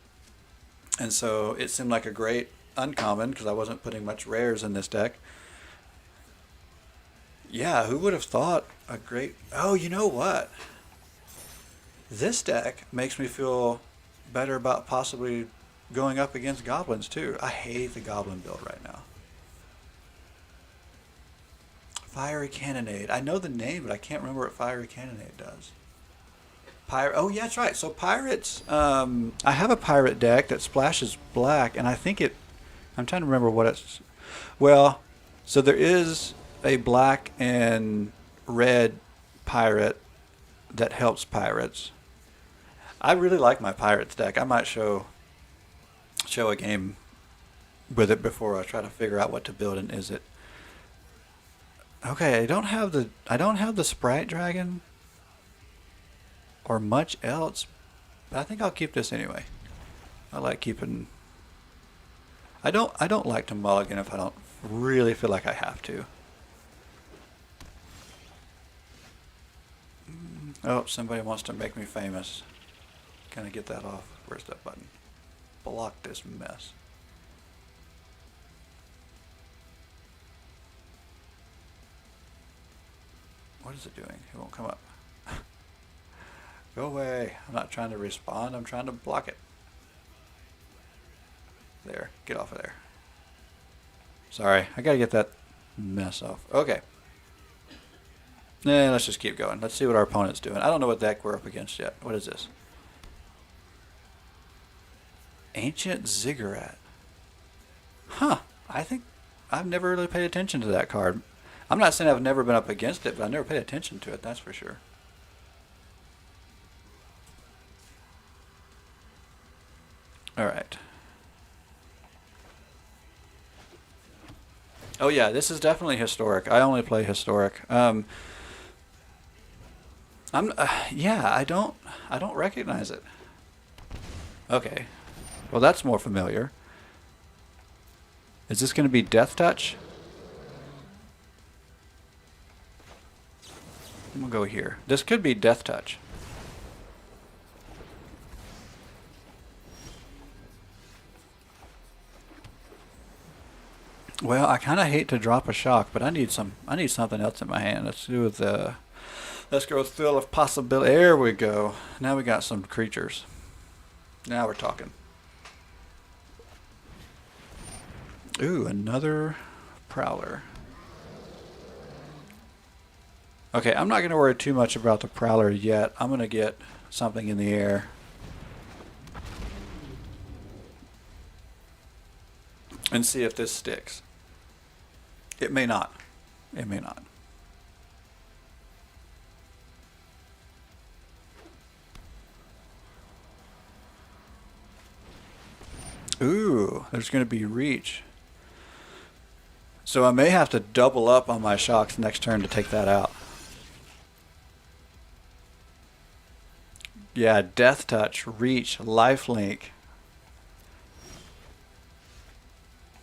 S1: And so it seemed like a great uncommon because I wasn't putting much rares in this deck. Yeah, who would have thought a great... Oh, you know what? This deck makes me feel better about possibly going up against goblins too. I hate the goblin build right now. Fiery Cannonade. I know the name, but I can't remember what Fiery Cannonade does. Oh, yeah, that's right. So pirates, I have a pirate deck that splashes black, and I think I'm trying to remember what it's... Well, so there is a black and red pirate that helps pirates. I really like my pirates deck. I might show a game with it before I try to figure out what to build in Izzett. Okay, I don't have the Sprite Dragon or much else, but I think I'll keep this anyway. I like keeping... I don't like to mulligan if I don't really feel like I have to. Oh, somebody wants to make me famous. Can I get that off? Where's that button? Block this mess. What is it doing? It won't come up. Go away. I'm not trying to respond. I'm trying to block it. There. Get off of there. Sorry. I gotta get that mess off. Okay. Let's just keep going. Let's see what our opponent's doing. I don't know what deck we're up against yet. What is this? Ancient Ziggurat. Huh. I think I've never really paid attention to that card. I'm not saying I've never been up against it, but I've never paid attention to it, that's for sure. Alright. Oh yeah, this is definitely historic. I only play historic. Yeah, I don't recognize it. Okay. Well, that's more familiar. Is this going to be Death Touch? I'm going to go here. This could be Death Touch. Well, I kind of hate to drop a shock, but I need something else in my hand. Let's do with let's go with Thrill of Possibility. There we go. Now we got some creatures. Now we're talking. Ooh, another Prowler. Okay, I'm not going to worry too much about the Prowler yet. I'm going to get something in the air. And see if this sticks. It may not. It may not. Ooh, there's going to be Reach. So I may have to double up on my shocks next turn to take that out. Yeah, Death Touch, Reach, Lifelink.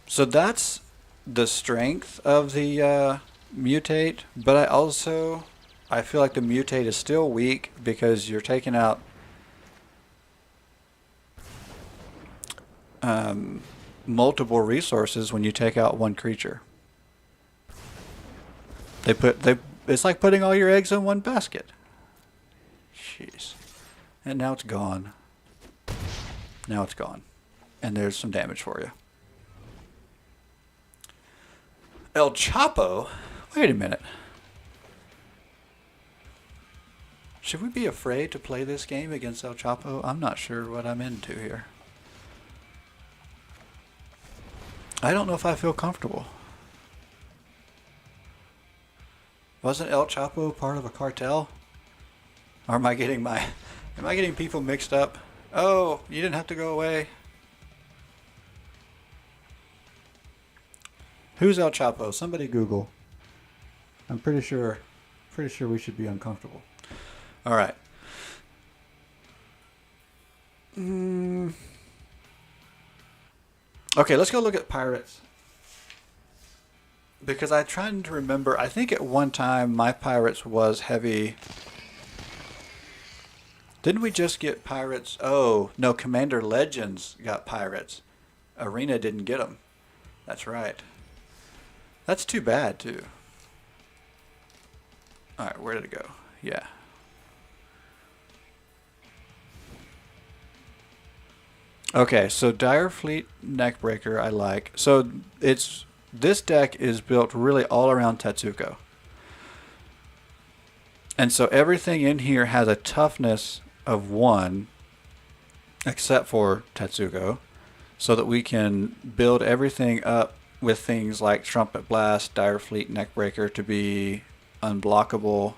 S1: So that's the strength of the Mutate, but I feel like the Mutate is still weak because you're taking out multiple resources when you take out one creature. They it's like putting all your eggs in one basket. Jeez. And now it's gone. Now it's gone. And there's some damage for you. El Chapo? Wait a minute. Should we be afraid to play this game against El Chapo? I'm not sure what I'm into here. I don't know if I feel comfortable. Wasn't El Chapo part of a cartel? Or am I getting people mixed up? Oh, you didn't have to go away. Who's El Chapo? Somebody Google. I'm pretty sure we should be uncomfortable. All right. Okay, let's go look at pirates. Because I'm trying to remember, I think at one time my pirates was heavy. Didn't we just get pirates? Oh, no, Commander Legends got pirates. Arena didn't get them. That's right. That's too bad, too. Alright, where did it go? Yeah. Okay, so Dire Fleet Neckbreaker I like. So this deck is built really all around Tetsuko. And so everything in here has a toughness of 1 except for Tetsuko, so that we can build everything up with things like Trumpet Blast, Dire Fleet Neckbreaker to be unblockable.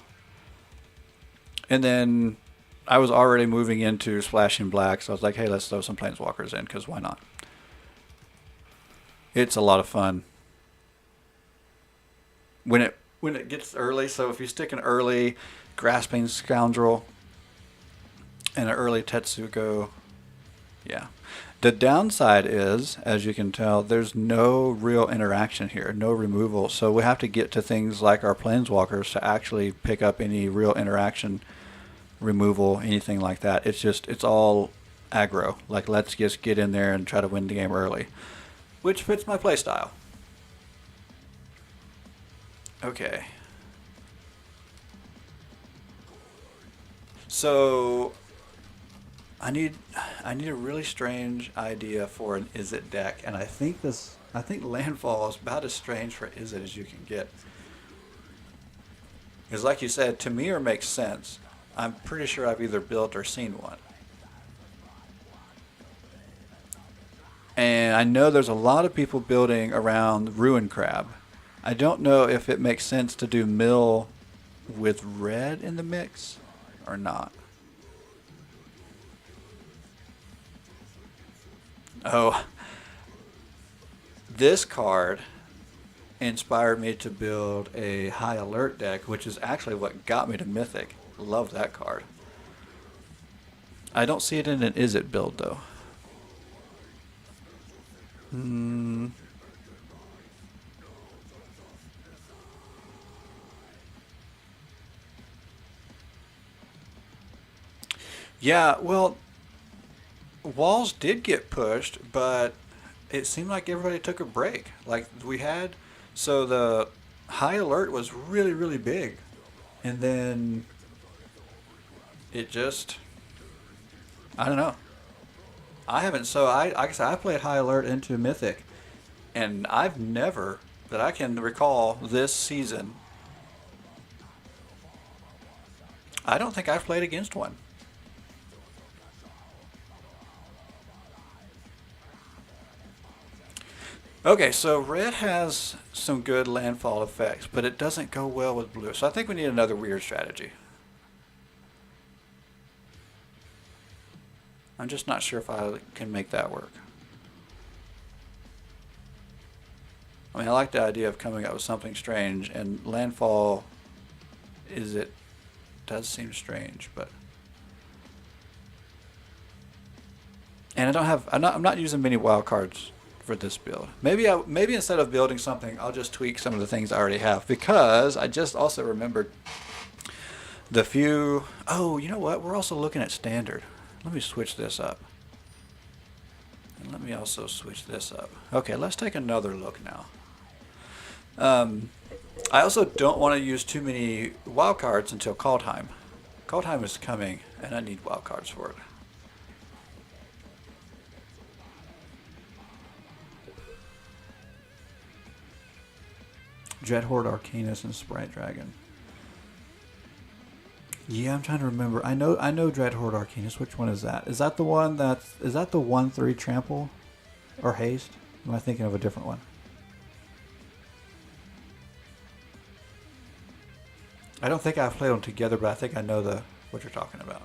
S1: And then I was already moving into Splashing Black, so I was like, hey, let's throw some Planeswalkers in, because why not? It's a lot of fun. When it gets early, so if you stick an early Grasping Scoundrel and an early Tetsuko, yeah. The downside is, as you can tell, there's no real interaction here, no removal, so we have to get to things like our Planeswalkers to actually pick up any real interaction, removal, anything like that. It's all aggro. Like, let's just get in there and try to win the game early, which fits my playstyle. Okay. So I need a really strange idea for an Izzett deck, and I think Landfall is about as strange for Izzett as you can get. Because like you said, Tamir makes sense. I'm pretty sure I've either built or seen one. And I know there's a lot of people building around Ruin Crab. I don't know if it makes sense to do mill with red in the mix or not. Oh, this card inspired me to build a High Alert deck, which is actually what got me to Mythic. Love that card. I don't see it in an Izzett build, though. Yeah, well, Walls did get pushed, but it seemed like everybody took a break. Like we had, so the High Alert was really, really big, and then it just, I don't know. I haven't, so like I said, I played High Alert into Mythic, and I've never, that I can recall this season, I don't think I've played against one. Okay, so red has some good landfall effects, but it doesn't go well with blue. So I think we need another weird strategy. I'm just not sure if I can make that work. I mean, I like the idea of coming up with something strange, and landfall does seem strange, but. And I'm not using many wild cards for this build. Maybe instead of building something, I'll just tweak some of the things I already have, because I just also remembered the few. Oh, you know what? We're also looking at standard. Let me switch this up. And let me also switch this up. Okay, let's take another look now. I also don't want to use too many wild cards until call time. Call time is coming, and I need wild cards for it. Dreadhorde Arcanus and Sprite Dragon. Yeah, I'm trying to remember. I know Dreadhorde Arcanus. Which one is that? Is that the one that's is that the 1/3 trample or haste? Am I thinking of a different one? I don't think I've played them together, but I think I know the what you're talking about.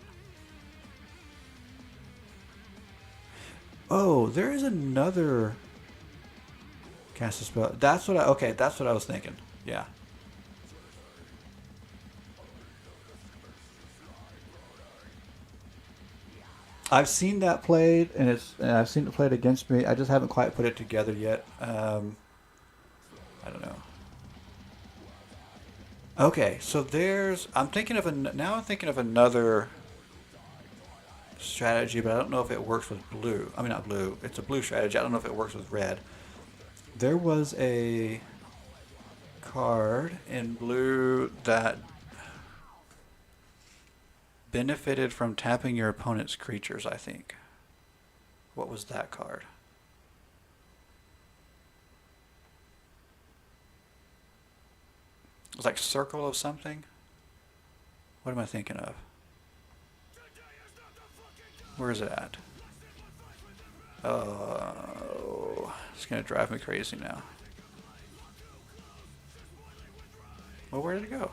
S1: Oh, there is another cast a spell. That's what I okay. That's what I was thinking. Yeah. I've seen that played, and I've seen it played against me. I just haven't quite put it together yet. I don't know. Okay, so there's. I'm thinking of another strategy, but I don't know if it works with blue. I mean, not blue. It's a blue strategy. I don't know if it works with red. There was a card in blue that benefited from tapping your opponent's creatures, I think. What was that card? It was like Circle of something? What am I thinking of? Where is it at? Oh, it's going to drive me crazy now. Well, where did it go?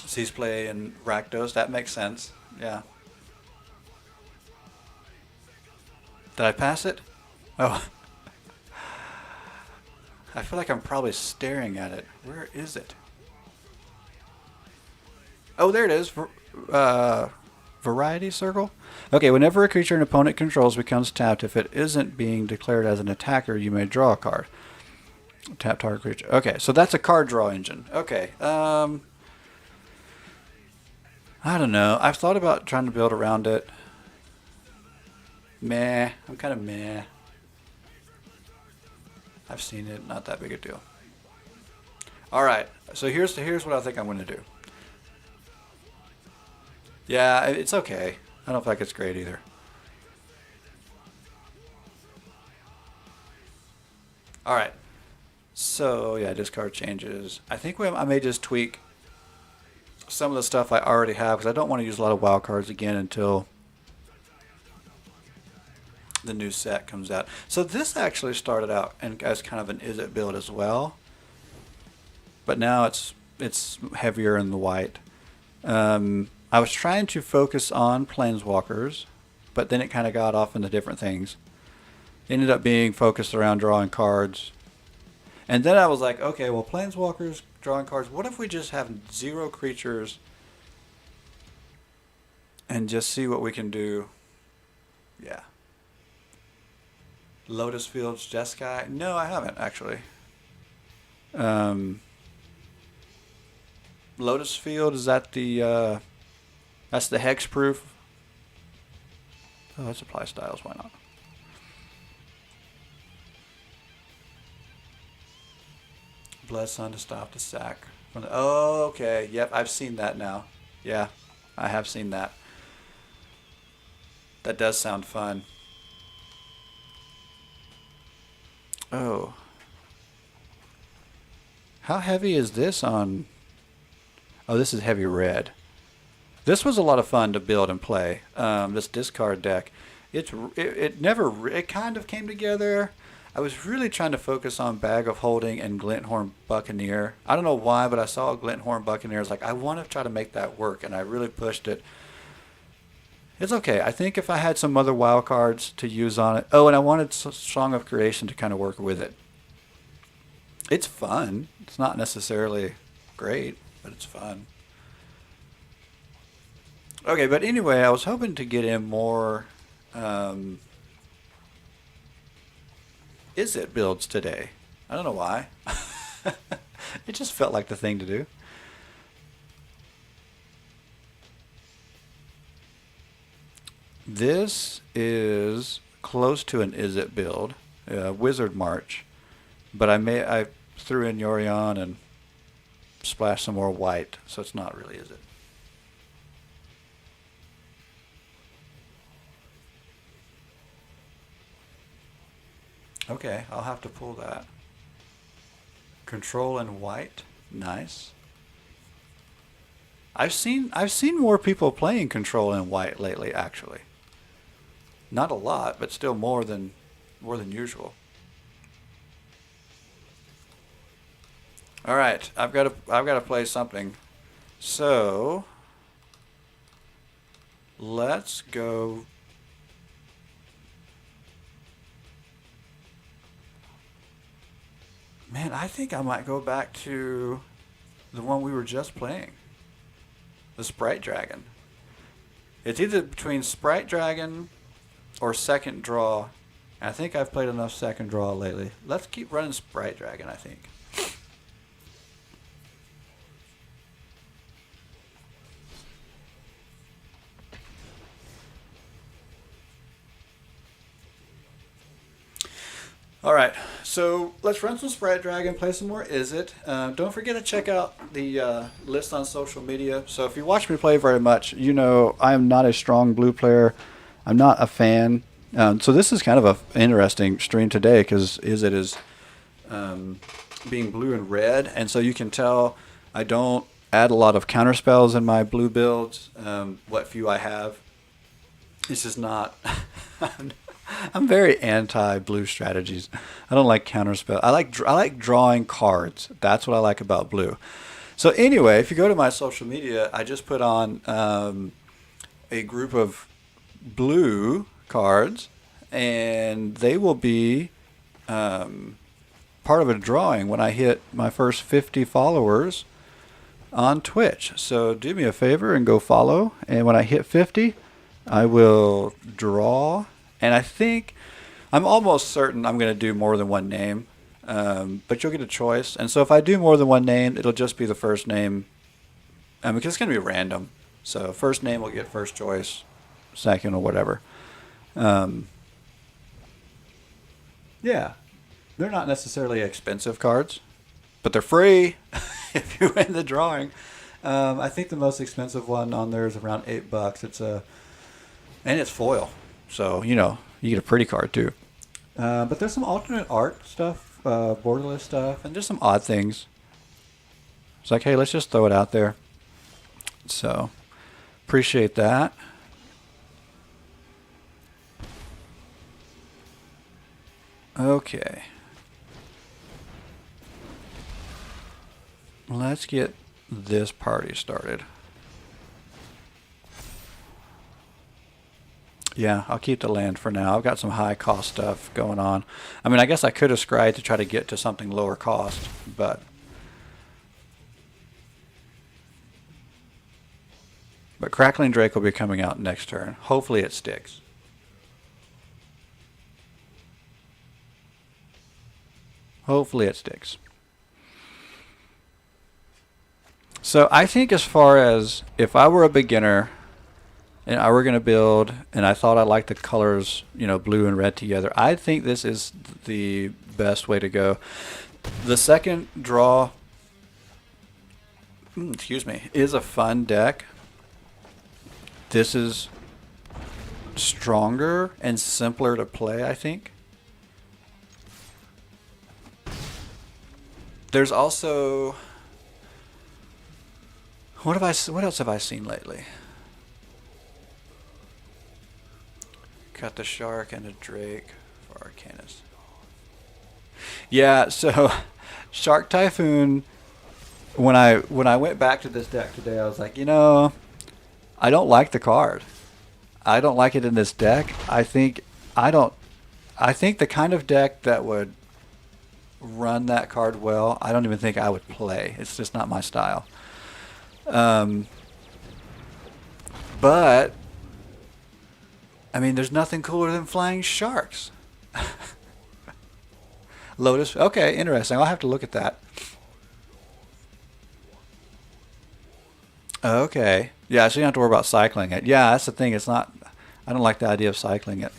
S1: So he's playing Rakdos. That makes sense. Yeah. Did I pass it? Oh, I feel like I'm probably staring at it. Where is it? Oh, there it is. Variety circle? Okay, whenever a creature an opponent controls becomes tapped, if it isn't being declared as an attacker, you may draw a card. Tap target creature. Okay, so that's a card draw engine. Okay. I don't know. I've thought about trying to build around it. Meh. I'm kind of meh. I've seen it. Not that big a deal. All right. So here's what I think I'm going to do. Yeah, it's okay. I don't feel like it's great either. All right. So yeah, discard changes. I think I may just tweak some of the stuff I already have because I don't want to use a lot of wild cards again until the new set comes out. So this actually started out and as kind of an Izzett build as well, but now it's heavier in the white. I was trying to focus on planeswalkers, but then it kind of got off into different things. It ended up being focused around drawing cards, and then I was like, okay, well, planeswalkers drawing cards. What if we just have 0 creatures and just see what we can do? Yeah. Lotus Fields, Jeskai? No, I haven't actually. Um, Lotus Field, is that the that's the hexproof? Oh, that's apply styles. Why not? Blood Sun to stop the sack. From the, oh, okay. Yep, I've seen that now. Yeah, I have seen that. That does sound fun. Oh. How heavy is this on... Oh, this is heavy red. This was a lot of fun to build and play. This discard deck. It kind of came together. I was really trying to focus on Bag of Holding and Glinthorn Buccaneer. I don't know why, but I saw Glinthorn Buccaneer. I was like, I want to try to make that work, and I really pushed it. It's okay. I think if I had some other wild cards to use on it. Oh, and I wanted Song of Creation to kind of work with it. It's fun. It's not necessarily great, but it's fun. Okay, but anyway, I was hoping to get in more Izzett builds today. I don't know why. It just felt like the thing to do. This is close to an Izzett build, Wizard March, but I threw in Yorion and splashed some more white, so it's not really Izzett. Okay, I'll have to pull that. Control in white, nice. I've seen more people playing Control in white lately, actually. Not a lot, but still more than usual. All right, I've got to play something. So let's go. Man, I think I might go back to the one we were just playing, the Sprite Dragon. It's either between Sprite Dragon or Second Draw. I think I've played enough Second Draw lately. Let's keep running Sprite Dragon, I think. All right, so let's run some Sprite Dragon, play some more Izzett. Don't forget to check out the list on social media. So if you watch me play very much, you know I am not a strong blue player. I'm not a fan. So this is kind of an interesting stream today because Izzett is being blue and red, and so you can tell I don't add a lot of counter spells in my blue builds. What few I have, it's just not. I'm very anti-blue strategies. I don't like counterspell. I like drawing cards. That's what I like about blue. So anyway, if you go to my social media, I just put on a group of blue cards, and they will be part of a drawing when I hit my first 50 followers on Twitch. So do me a favor and go follow. And when I hit 50, I will draw. And I think, I'm almost certain I'm going to do more than one name, but you'll get a choice. And so if I do more than one name, it'll just be the first name, because it's going to be random. So first name will get first choice, second or whatever. Yeah, they're not necessarily expensive cards, but they're free if you win the drawing. I think the most expensive one on there is around $8. And it's foil. So, you get a pretty card too. But there's some alternate art stuff, borderless stuff, and just some odd things. It's like, hey, let's just throw it out there. So, appreciate that. Okay. Let's get this party started. Yeah, I'll keep the land for now. I've got some high cost stuff going on. I mean, I guess I could have scryed to try to get to something lower cost, but Crackling Drake will be coming out next turn. Hopefully it sticks. Hopefully it sticks. So I think as far as if I were a beginner and I were going to build, and I thought I liked the colors, blue and red together, I think this is the best way to go. The Second Draw, is a fun deck. This is stronger and simpler to play, I think. There's also, what else have I seen lately? Cut the Shark and a Drake for Arcanus. Yeah, so Shark Typhoon, when I went back to this deck today, I was like, I don't like the card. I don't like it in this deck. I think the kind of deck that would run that card well, I don't even think I would play. It's just not my style. But I mean, there's nothing cooler than flying sharks. Lotus. Okay, interesting. I'll have to look at that. Okay. Yeah, so you don't have to worry about cycling it. Yeah, that's the thing. It's not. I don't like the idea of cycling it.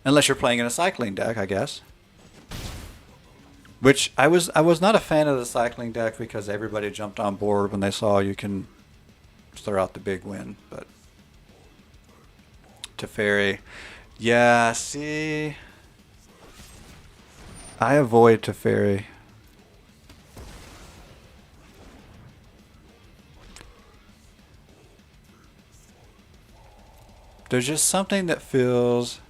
S1: Unless you're playing in a cycling deck, I guess. Which I was not a fan of the cycling deck because everybody jumped on board when they saw you can throw out the big win. But Teferi, yeah. See, I avoid Teferi. There's just something that feels...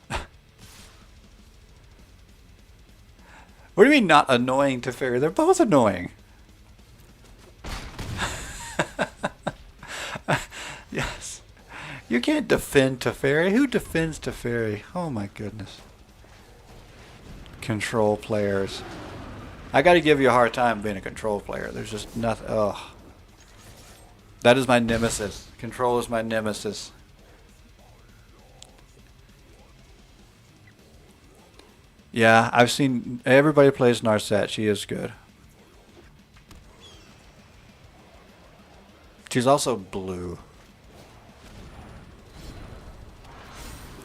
S1: What do you mean not annoying Teferi? They're both annoying. Yes. You can't defend Teferi. Who defends Teferi? Oh my goodness. Control players. I gotta give you a hard time being a control player. There's just nothing... Ugh. That is my nemesis. Control is my nemesis. Yeah, I've seen... Everybody plays Narset. She is good. She's also blue.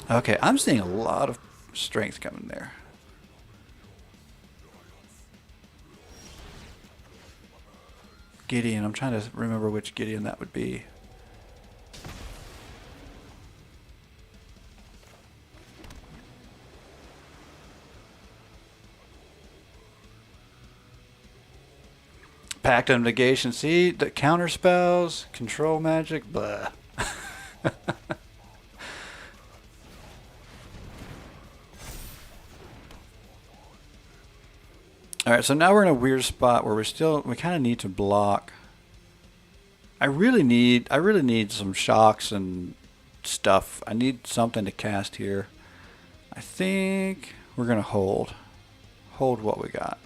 S1: Okay, I'm seeing a lot of strength coming there. Gideon. I'm trying to remember which Gideon that would be. Pact of Negation. See, the counter spells, control magic, blah. Alright, so now we're in a weird spot where we kind of need to block. I really need some shocks and stuff. I need something to cast here. I think we're going to hold. Hold what we got.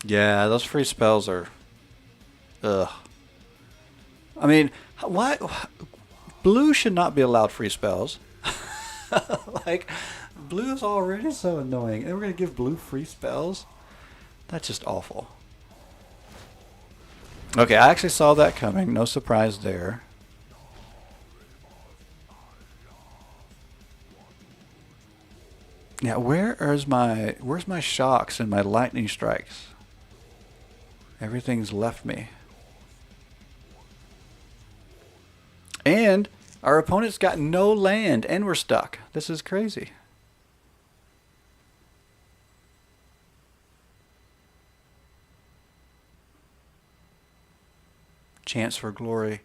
S1: Yeah, those free spells are... Ugh. I mean, why... Blue should not be allowed free spells. Like, blue is already so annoying. And we're going to give blue free spells? That's just awful. Okay, I actually saw that coming. No surprise there. Yeah, where's my shocks and my lightning strikes? Everything's left me. And our opponent's got no land, and we're stuck. This is crazy. Chance for Glory.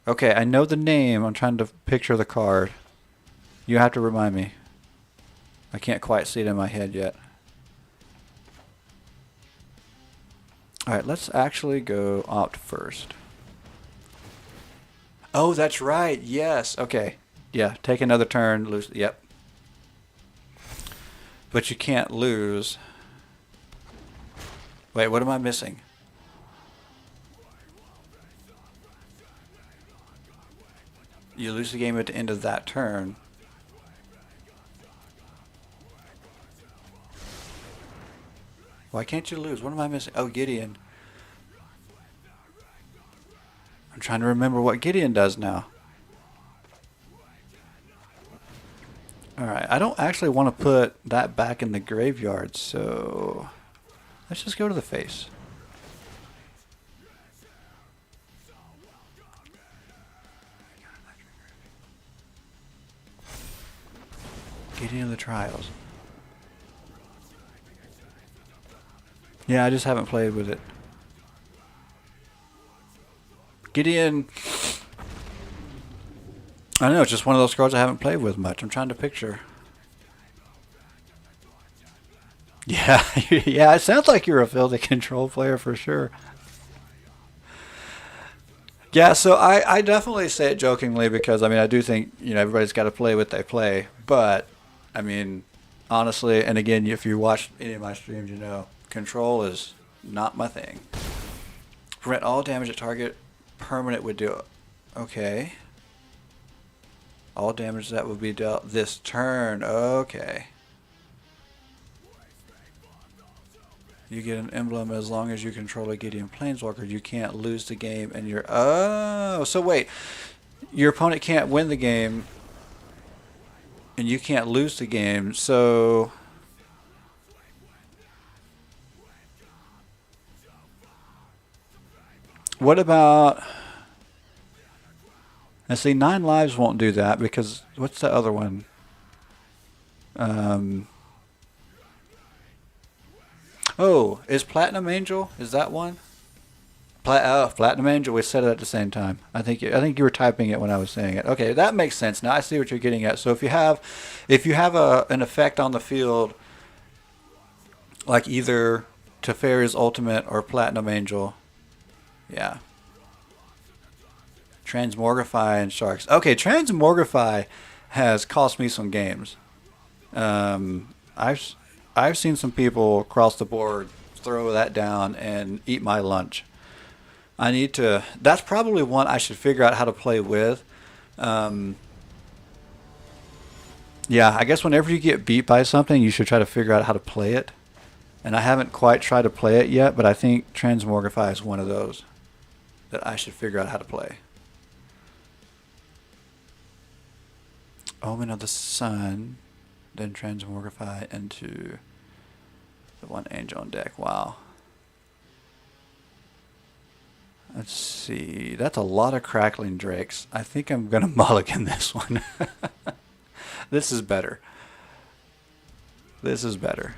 S1: Okay, I know the name. I'm trying to picture the card. You have to remind me. I can't quite see it in my head yet. Alright, let's actually go opt first. Oh, that's right. Yes. Okay. Yeah, take another turn. Lose. Yep. But you can't lose. Wait, what am I missing? You lose the game at the end of that turn. Why can't you lose? What am I missing? Oh, Gideon. I'm trying to remember what Gideon does now. Alright, I don't actually want to put that back in the graveyard, so let's just go to the face. Gideon of the Trials. Yeah, I just haven't played with it. Gideon... I don't know, it's just one of those cards I haven't played with much. I'm trying to picture. Yeah, yeah, it sounds like you're a filthy control player for sure. Yeah, so I definitely say it jokingly because, I mean, I do think, you know, everybody's got to play what they play. But, I mean, honestly, and again, if you watch any of my streams, you know, control is not my thing. Prevent all damage at target. Permanent would do it. Okay. All damage that would be dealt this turn. Okay. You get an emblem as long as you control a Gideon Planeswalker. You can't lose the game, and you're... Oh, so wait. Your opponent can't win the game, and you can't lose the game, so... What about... Let's see, 9 lives won't do that, because... What's the other one? Oh, is Platinum Angel? Is that one? Platinum Angel. We said it at the same time. I think you were typing it when I was saying it. Okay, that makes sense. Now I see what you're getting at. So if you have an effect on the field, like either Teferi's Ultimate or Platinum Angel, yeah. Transmogrify and Sharks. Okay, Transmogrify has cost me some games. I've seen some people across the board throw that down and eat my lunch. I need to... That's probably one I should figure out how to play with. Yeah, I guess whenever you get beat by something, you should try to figure out how to play it. And I haven't quite tried to play it yet, but I think Transmogrify is one of those that I should figure out how to play. Omen of the Sun, then Transmogrify into the one angel on deck. Wow. Let's see. That's a lot of Crackling Drakes. I think I'm going to mulligan this one. This is better. This is better.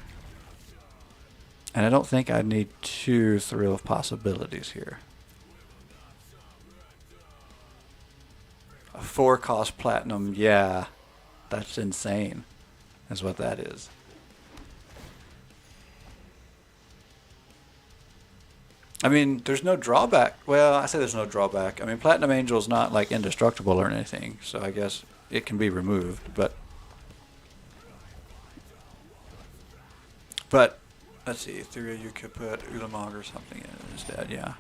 S1: And I don't think I need 2 Thrill of Possibilities here. A 4-cost platinum, yeah. That's insane. That's what that is. I mean, there's no drawback. Well, I say there's no drawback. I mean, Platinum Angel is not like indestructible or anything, so I guess it can be removed. But let's see, Etheria, you could put Ulamog or something in instead. Yeah.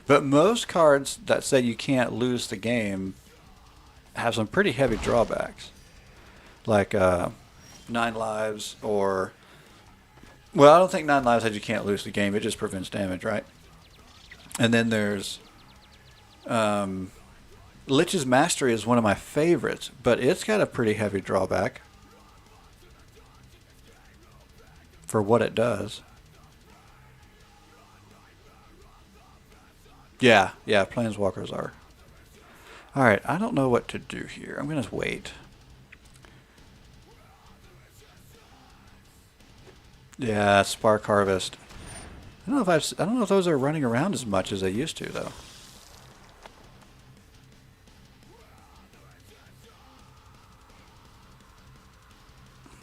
S1: But most cards that say you can't lose the game have some pretty heavy drawbacks, like 9 lives or... Well, I don't think 9 lives says you can't lose the game. It just prevents damage, right? And then there's... Lich's Mastery is one of my favorites, but it's got a pretty heavy drawback for what it does. Yeah, Planeswalkers are. Alright, I don't know what to do here. I'm going to wait. Yeah, Spark Harvest. I don't know if those are running around as much as they used to, though.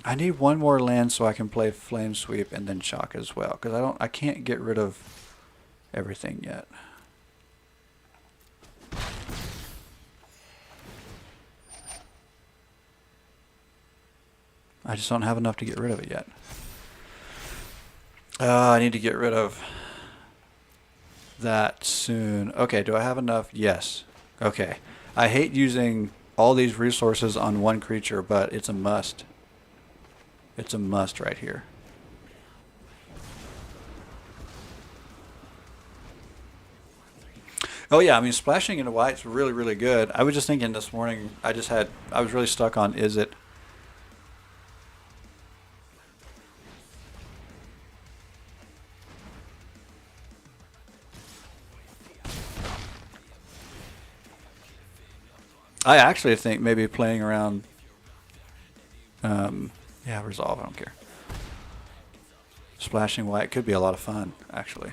S1: I need one more land so I can play Flame Sweep and then Shock as well, because I can't get rid of everything yet. I just don't have enough to get rid of it yet. I need to get rid of that soon. Okay, do I have enough? Yes. Okay. I hate using all these resources on one creature, but it's a must. It's a must right here. Oh yeah, I mean, splashing into white's really, really good. I was just thinking this morning, I was really stuck on Izzett. I actually think maybe playing around, yeah, Resolve, I don't care. Splashing white could be a lot of fun, actually.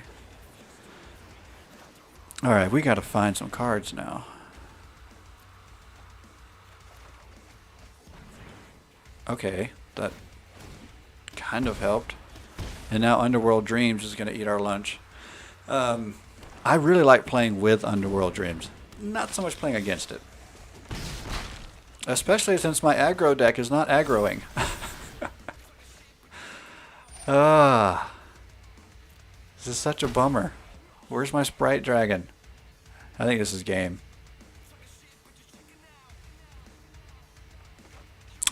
S1: Alright, we gotta find some cards now. Okay, that kind of helped. And now Underworld Dreams is gonna eat our lunch. I really like playing with Underworld Dreams. Not so much playing against it. Especially since my aggro deck is not aggroing. This is such a bummer. Where's my Sprite Dragon? I think this is game.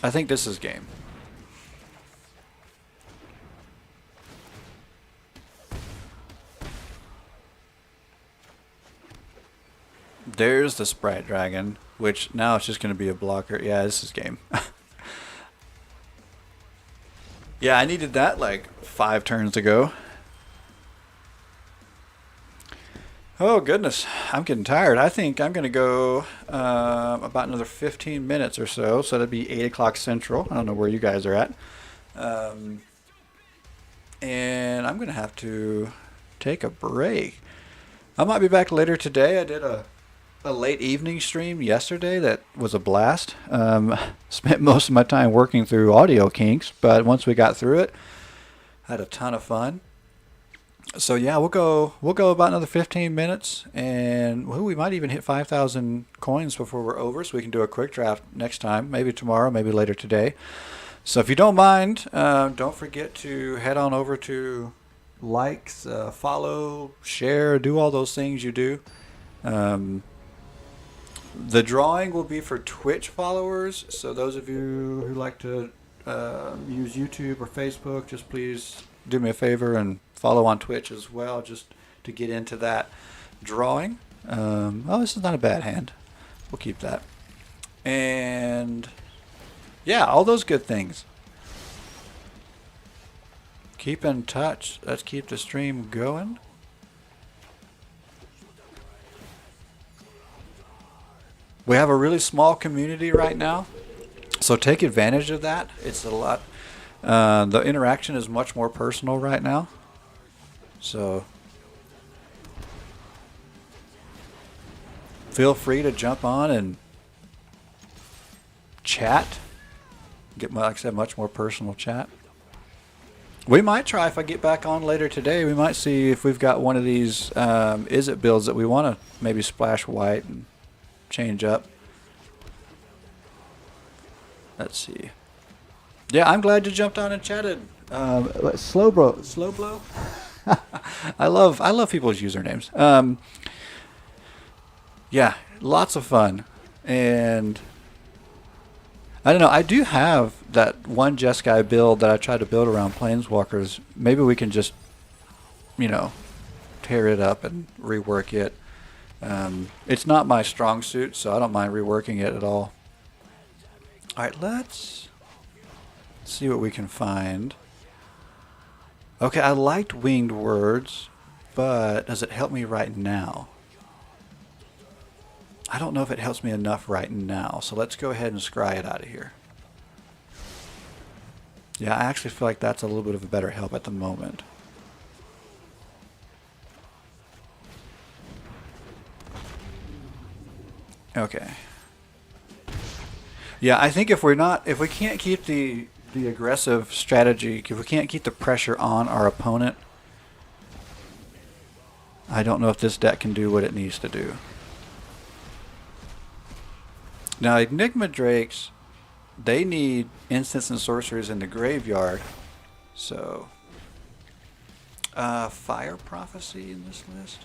S1: I think this is game. There's the Sprite Dragon, which now it's just going to be a blocker. Yeah, this is game. Yeah, I needed that like 5 turns ago. Oh, goodness. I'm getting tired. I think I'm going to go about another 15 minutes or so. So that'd be 8 o'clock Central. I don't know where you guys are at. And I'm going to have to take a break. I might be back later today. I did a late evening stream yesterday that was a blast. Spent most of my time working through audio kinks, but once we got through it, I had a ton of fun. So yeah, we'll go about another 15 minutes, and we might even hit 5,000 coins before we're over, so we can do a quick draft next time, maybe tomorrow, maybe later today. So if you don't mind, don't forget to head on over to likes, follow, share, do all those things you do. The drawing will be for Twitch followers, so those of you who like to use YouTube or Facebook, just please do me a favor and follow on Twitch as well, just to get into that drawing. Oh, this is not a bad hand. We'll keep that. And yeah, all those good things. Keep in touch. Let's keep the stream going. We have a really small community right now, so take advantage of that. It's a lot. The interaction is much more personal right now. So feel free to jump on and chat. Get, like I said, much more personal chat. We might try, if I get back on later today, we might see if we've got one of these Izzett builds that we want to maybe splash white and change up. Let's see. Yeah, I'm glad you jumped on and chatted. Slow blow. I love people's usernames. Yeah, lots of fun, and I don't know. I do have that one Jeskai build that I tried to build around Planeswalkers. Maybe we can just, tear it up and rework it. It's not my strong suit, so I don't mind reworking it at all. All right, let's see what we can find. Okay, I liked Winged Words, but does it help me right now? I don't know if it helps me enough right now, so let's go ahead and scry it out of here. Yeah, I actually feel like that's a little bit of a better help at the moment. Okay. Yeah, I think if we can't keep the aggressive strategy, if we can't keep the pressure on our opponent, I don't know if this deck can do what it needs to do. Now, Enigma Drakes, they need instants and sorceries in the graveyard. So, Fire Prophecy in this list?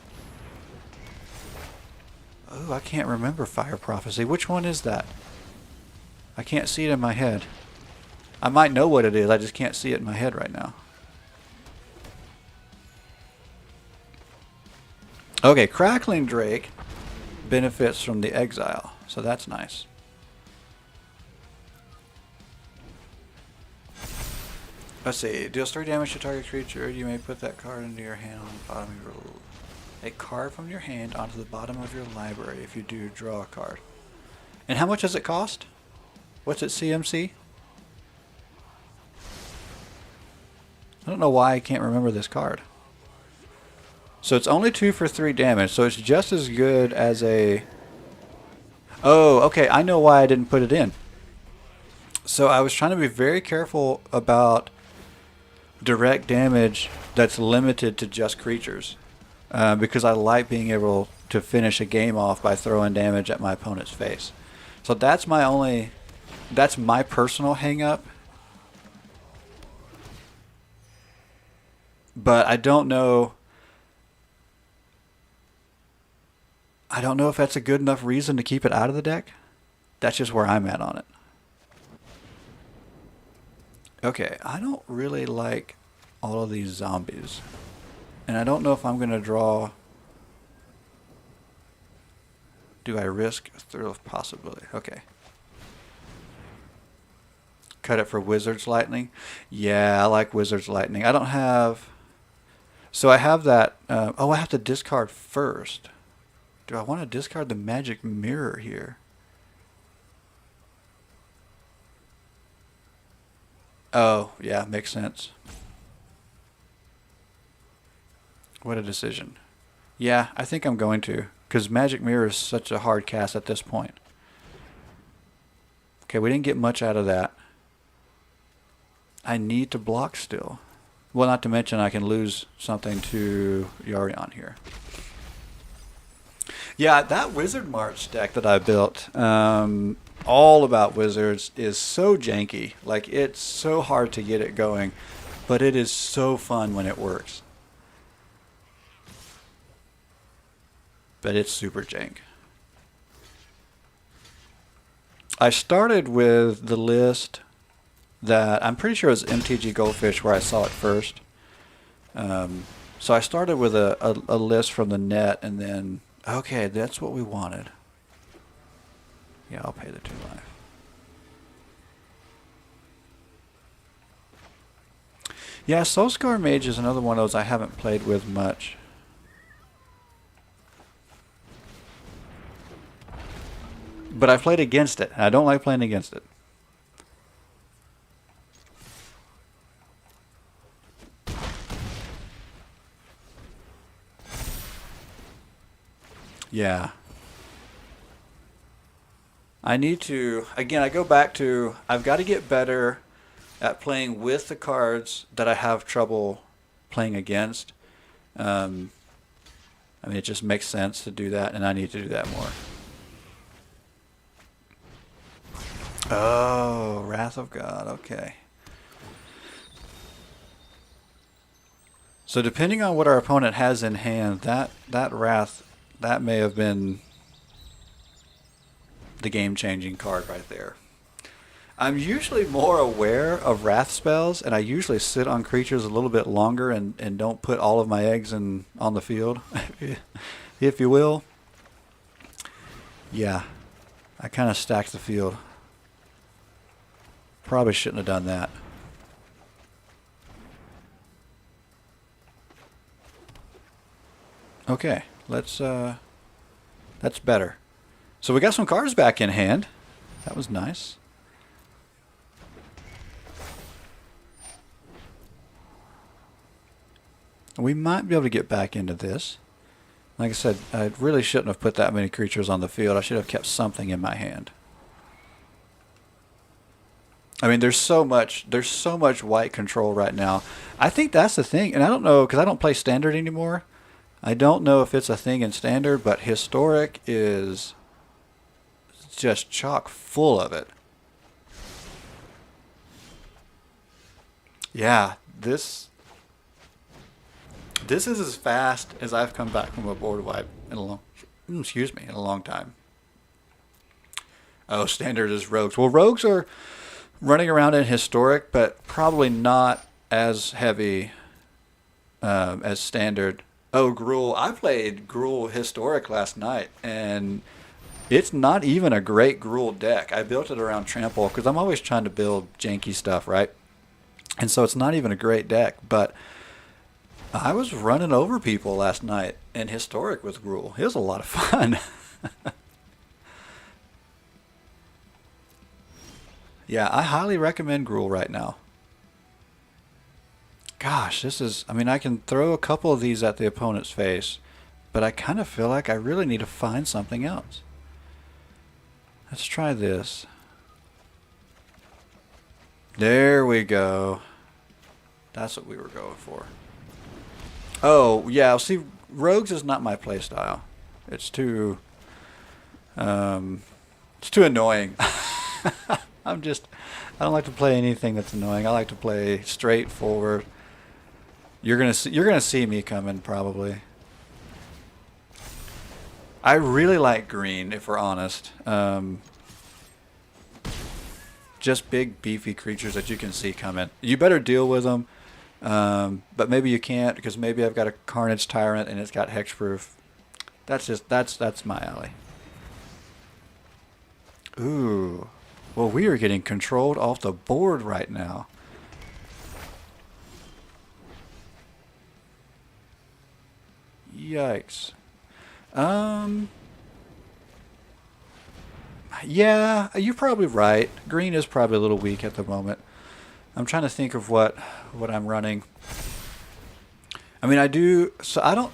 S1: Oh, I can't remember Fire Prophecy. Which one is that? I can't see it in my head. I might know what it is, I just can't see it in my head right now. Okay, Crackling Drake benefits from the exile, so that's nice. Let's see, deals 3 damage to target creature. You may put that card into your hand on the bottom of your... A card from your hand onto the bottom of your library. If you do, draw a card. And how much does it cost? What's it, CMC? I don't know why I can't remember this card. So it's only 2 for 3 damage, so it's just as good as a... Oh, okay, I know why I didn't put it in. So I was trying to be very careful about direct damage that's limited to just creatures. Because I like being able to finish a game off by throwing damage at my opponent's face. So that's my personal hang-up. But I don't know if that's a good enough reason to keep it out of the deck. That's just where I'm at on it. Okay, I don't really like all of these zombies. And I don't know if I'm going to draw do I risk a thrill of possibility? Okay. Cut it for Wizard's Lightning. Yeah, I like Wizard's Lightning. I don't have... So I have that... oh, I have to discard first. Do I want to discard the Magic Mirror here? Oh, yeah, makes sense. What a decision. Yeah, I think I'm going to, because Magic Mirror is such a hard cast at this point. Okay, we didn't get much out of that. I need to block still. Well, not to mention I can lose something to Yarion here. Yeah, that Wizard March deck that I built, all about wizards, is so janky. Like, it's so hard to get it going, but it is so fun when it works. But it's super jank. I started with the list that I'm pretty sure it was MTG Goldfish where I saw it first. So I started with a list from the net, and then, okay, that's what we wanted. Yeah, I'll pay the 2 life. Yeah, Soulscar Mage is another one of those I haven't played with much. But I played against it. I don't like playing against it. Yeah. I need to, again, I go back to, I've got to get better at playing with the cards that I have trouble playing against. I mean, it just makes sense to do that, and I need to do that more. Oh, Wrath of God, okay. So depending on what our opponent has in hand, that Wrath, that may have been the game-changing card right there. I'm usually more aware of Wrath spells, and I usually sit on creatures a little bit longer and don't put all of my eggs on the field, if you will. Yeah, I kind of stacked the field. Probably shouldn't have done that. Okay, that's better. So we got some cards back in hand. That was nice. We might be able to get back into this. Like I said, I really shouldn't have put that many creatures on the field. I should have kept something in my hand. I mean, there's so much white control right now. I think that's the thing, and I don't know, because I don't play Standard anymore. I don't know if it's a thing in Standard, but Historic is just chock full of it. Yeah, this is as fast as I've come back from a board wipe in a long time. Oh, Standard is Rogues. Well, Rogues are running around in Historic, but probably not as heavy as Standard. Oh, Gruul. I played Gruul Historic last night, and it's not even a great Gruul deck. I built it around Trample, because I'm always trying to build janky stuff, right? And so it's not even a great deck, but I was running over people last night in Historic with Gruul. It was a lot of fun. Yeah, I highly recommend Gruul right now. Gosh, this is... I mean, I can throw a couple of these at the opponent's face, but I kind of feel like I really need to find something else. Let's try this. There we go. That's what we were going for. Oh, yeah, see, Rogues is not my playstyle. It's too annoying. I don't like to play anything that's annoying. I like to play straightforward. You're gonna see me coming probably. I really like green, if we're honest. Just big, beefy creatures that you can see coming. You better deal with them, but maybe you can't, because maybe I've got a Carnage Tyrant and it's got hexproof. That's my alley. Ooh. Well, we are getting controlled off the board right now. Yikes. Um, yeah, you're probably right. Green is probably a little weak at the moment. I'm trying to think of what I'm running. I mean, I do. So I don't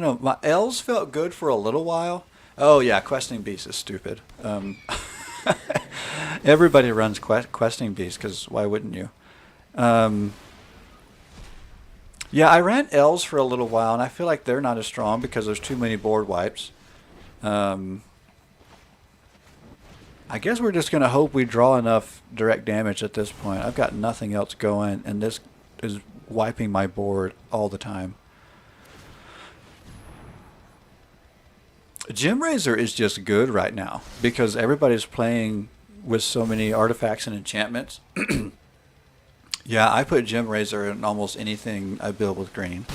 S1: know. My L's felt good for a little while. Oh yeah, questing beast is stupid. Everybody runs questing beast because why wouldn't you? Um, yeah, I ran L's for a little while, and I feel like they're not as strong because there's too many board wipes. Um, I guess we're just gonna hope we draw enough direct damage at this point. I've got nothing else going, and this is wiping my board all the time. Gem Razor is just good right now because everybody's playing with so many artifacts and enchantments. Yeah, I put Gem Razor in almost anything I build with green.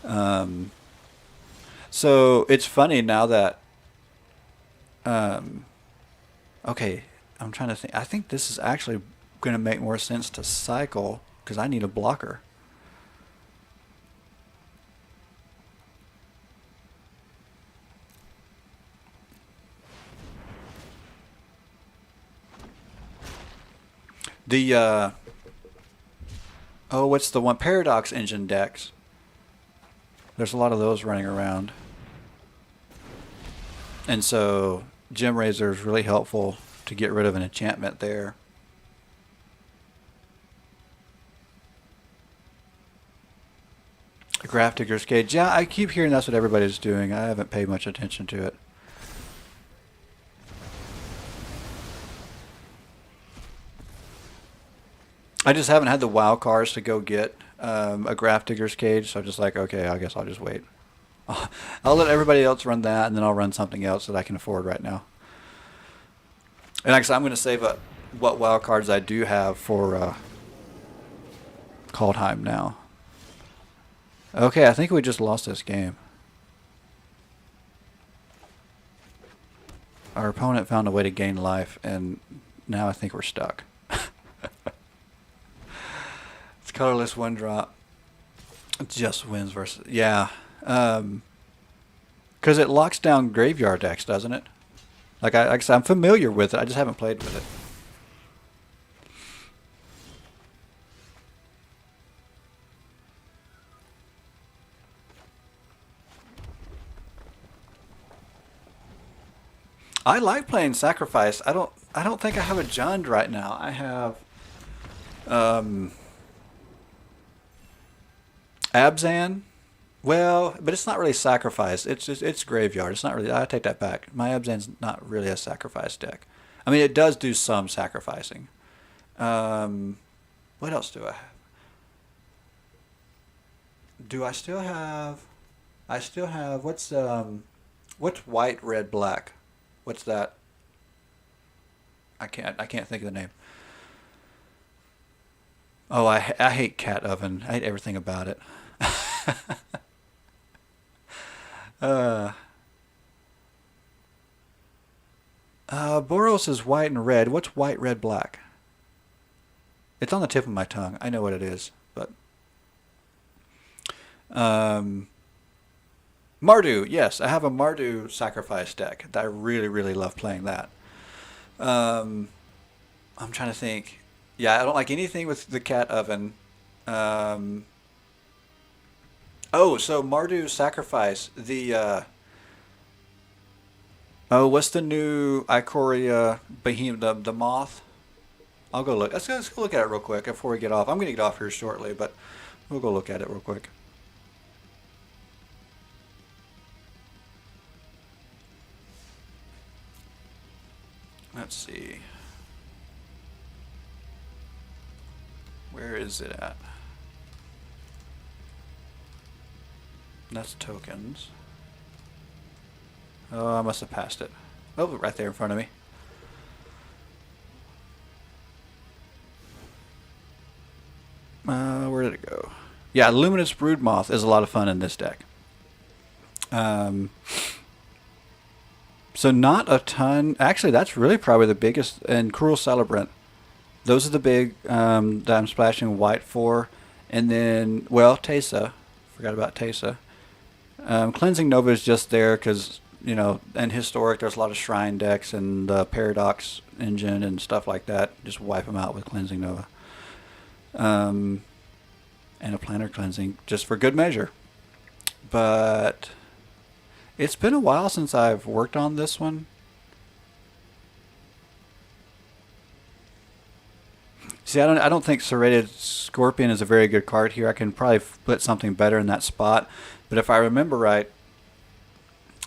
S1: Um, so it's funny now that um, okay, I'm trying to think. I think this is actually going to make more sense to cycle because I need a blocker. The oh, what's the one? Paradox engine decks. There's a lot of those running around, and so Gem Razor is really helpful to get rid of an enchantment there. Graph Digger's Cage. Yeah, I keep hearing that's what everybody's doing. I haven't paid much attention to it. I just haven't had the WoW cards to go get a Graph Digger's Cage, so I'm just like, okay, I guess I'll just wait. I'll let everybody else run that, and then I'll run something else that I can afford right now. And like I said, I'm going to save up what WoW cards I do have for Kaldheim now. Okay, I think we just lost this game. Our opponent found a way to gain life, and now I think we're stuck. It's colorless one drop. Just wins versus... Yeah. Because it locks down graveyard decks, doesn't it? Like I said, I'm familiar with it. I just haven't played with it. I like playing Sacrifice. I don't think I have a Jund right now. I have um, Abzan. Well, but it's not really Sacrifice. It's Graveyard. It's not really. I take that back. My Abzan's not really a Sacrifice deck. I mean, it does do some sacrificing. Um, what else do I have? Do I still have? I still have. What's white, red, black? What's that? I can't think of the name. Oh, I hate Cat Oven. I hate everything about it. uh, Boros is white and red. What's white, red, black? It's on the tip of my tongue. I know what it is, but um, Mardu. Yes, I have a Mardu sacrifice deck. I really, really love playing that. Um, I'm trying to think. Yeah, I don't like anything with the Cat Oven. Um, oh, so Mardu sacrifice oh, what's the new Ikoria Behemoth, the moth? I'll go look. Let's go look at it real quick before we get off. I'm going to get off here shortly, but we'll go look at it real quick. Let's see. Where is it at? That's tokens. Oh, I must have passed it. Oh, right there in front of me. Where did it go? Yeah, Luminous Broodmoth is a lot of fun in this deck. Um, So not a ton. Actually, that's really probably the biggest. And Cruel Celebrant. Those are the big that I'm splashing white for. And then, well, Tesa. Forgot about Tesa. Cleansing Nova is just there because, and historic, there's a lot of shrine decks and the Paradox engine and stuff like that. Just wipe them out with Cleansing Nova. Um, and a Planner Cleansing, just for good measure. But it's been a while since I've worked on this one. See, I don't think Serrated Scorpion is a very good card here. I can probably put something better in that spot. But if I remember right,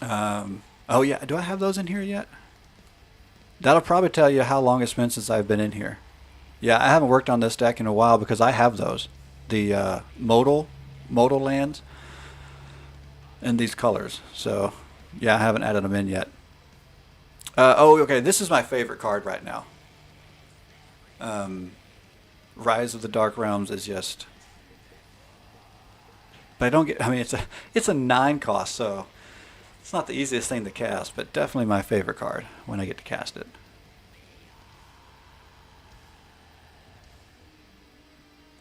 S1: oh yeah, do I have those in here yet? That'll probably tell you how long it's been since I've been in here. Yeah, I haven't worked on this deck in a while because I have those, the modal lands, in these colors. So yeah, I haven't added them in yet. Oh, okay. This is my favorite card right now. Rise of the Dark Realms is just, but I don't get. I mean, it's a 9 cost, so it's not the easiest thing to cast, but definitely my favorite card when I get to cast it.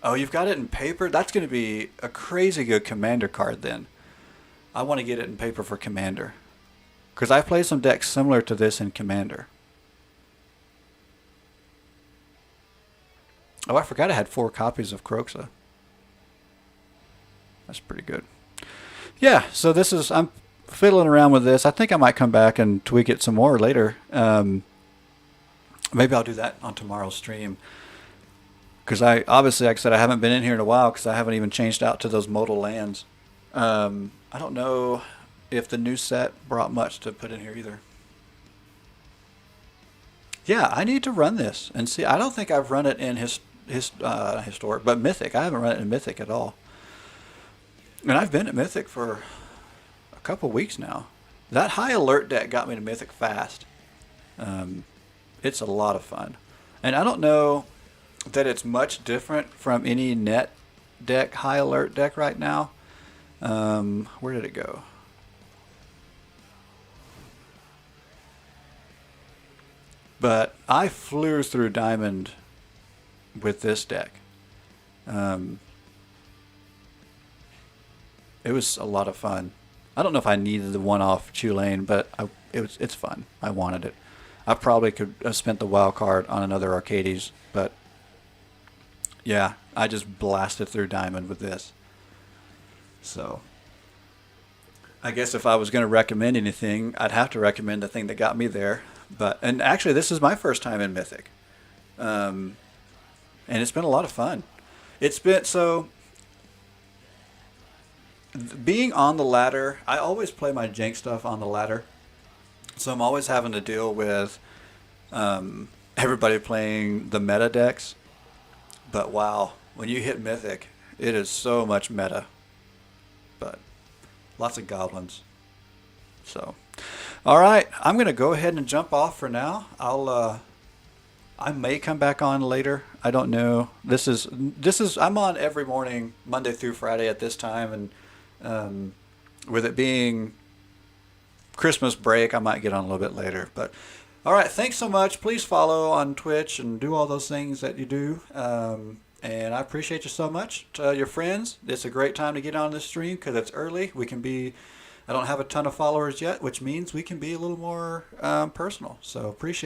S1: Oh, you've got it in paper? That's going to be a crazy good commander card then. I want to get it in paper for commander. Because I've played some decks similar to this in commander. Oh, I forgot I had 4 copies of Croxa. That's pretty good. Yeah, so I'm fiddling around with this. I think I might come back and tweak it some more later. Maybe I'll do that on tomorrow's stream. Because obviously, like I said, I haven't been in here in a while because I haven't even changed out to those modal lands. I don't know if the new set brought much to put in here either. Yeah, I need to run this and see. I don't think I've run it in historic, but Mythic. I haven't run it in Mythic at all. And I've been at Mythic for a couple weeks now. That high alert deck got me to Mythic fast. It's a lot of fun. And I don't know that it's much different from any net deck, high alert deck right now. Where did it go? But I flew through Diamond with this deck. It was a lot of fun. I don't know if I needed the one-off Tulane, but it's fun. I wanted it. I probably could have spent the wild card on another Arcades, but yeah, I just blasted through Diamond with this. So I guess if I was going to recommend anything, I'd have to recommend the thing that got me there. And actually, this is my first time in Mythic, and it's been a lot of fun. It's been so. Being on the ladder, I always play my jank stuff on the ladder, so I'm always having to deal with everybody playing the meta decks. But wow, when you hit Mythic, it is so much meta. But lots of goblins. So, all right, I'm going to go ahead and jump off for now. I may come back on later. I don't know. This is I'm on every morning, Monday through Friday at this time, and with it being Christmas break, I might get on a little bit later. But all right, thanks so much. Please follow on Twitch and do all those things that you do. And I appreciate you so much. To your friends, it's a great time to get on this stream because it's early. I don't have a ton of followers yet, which means we can be a little more personal. So appreciate it.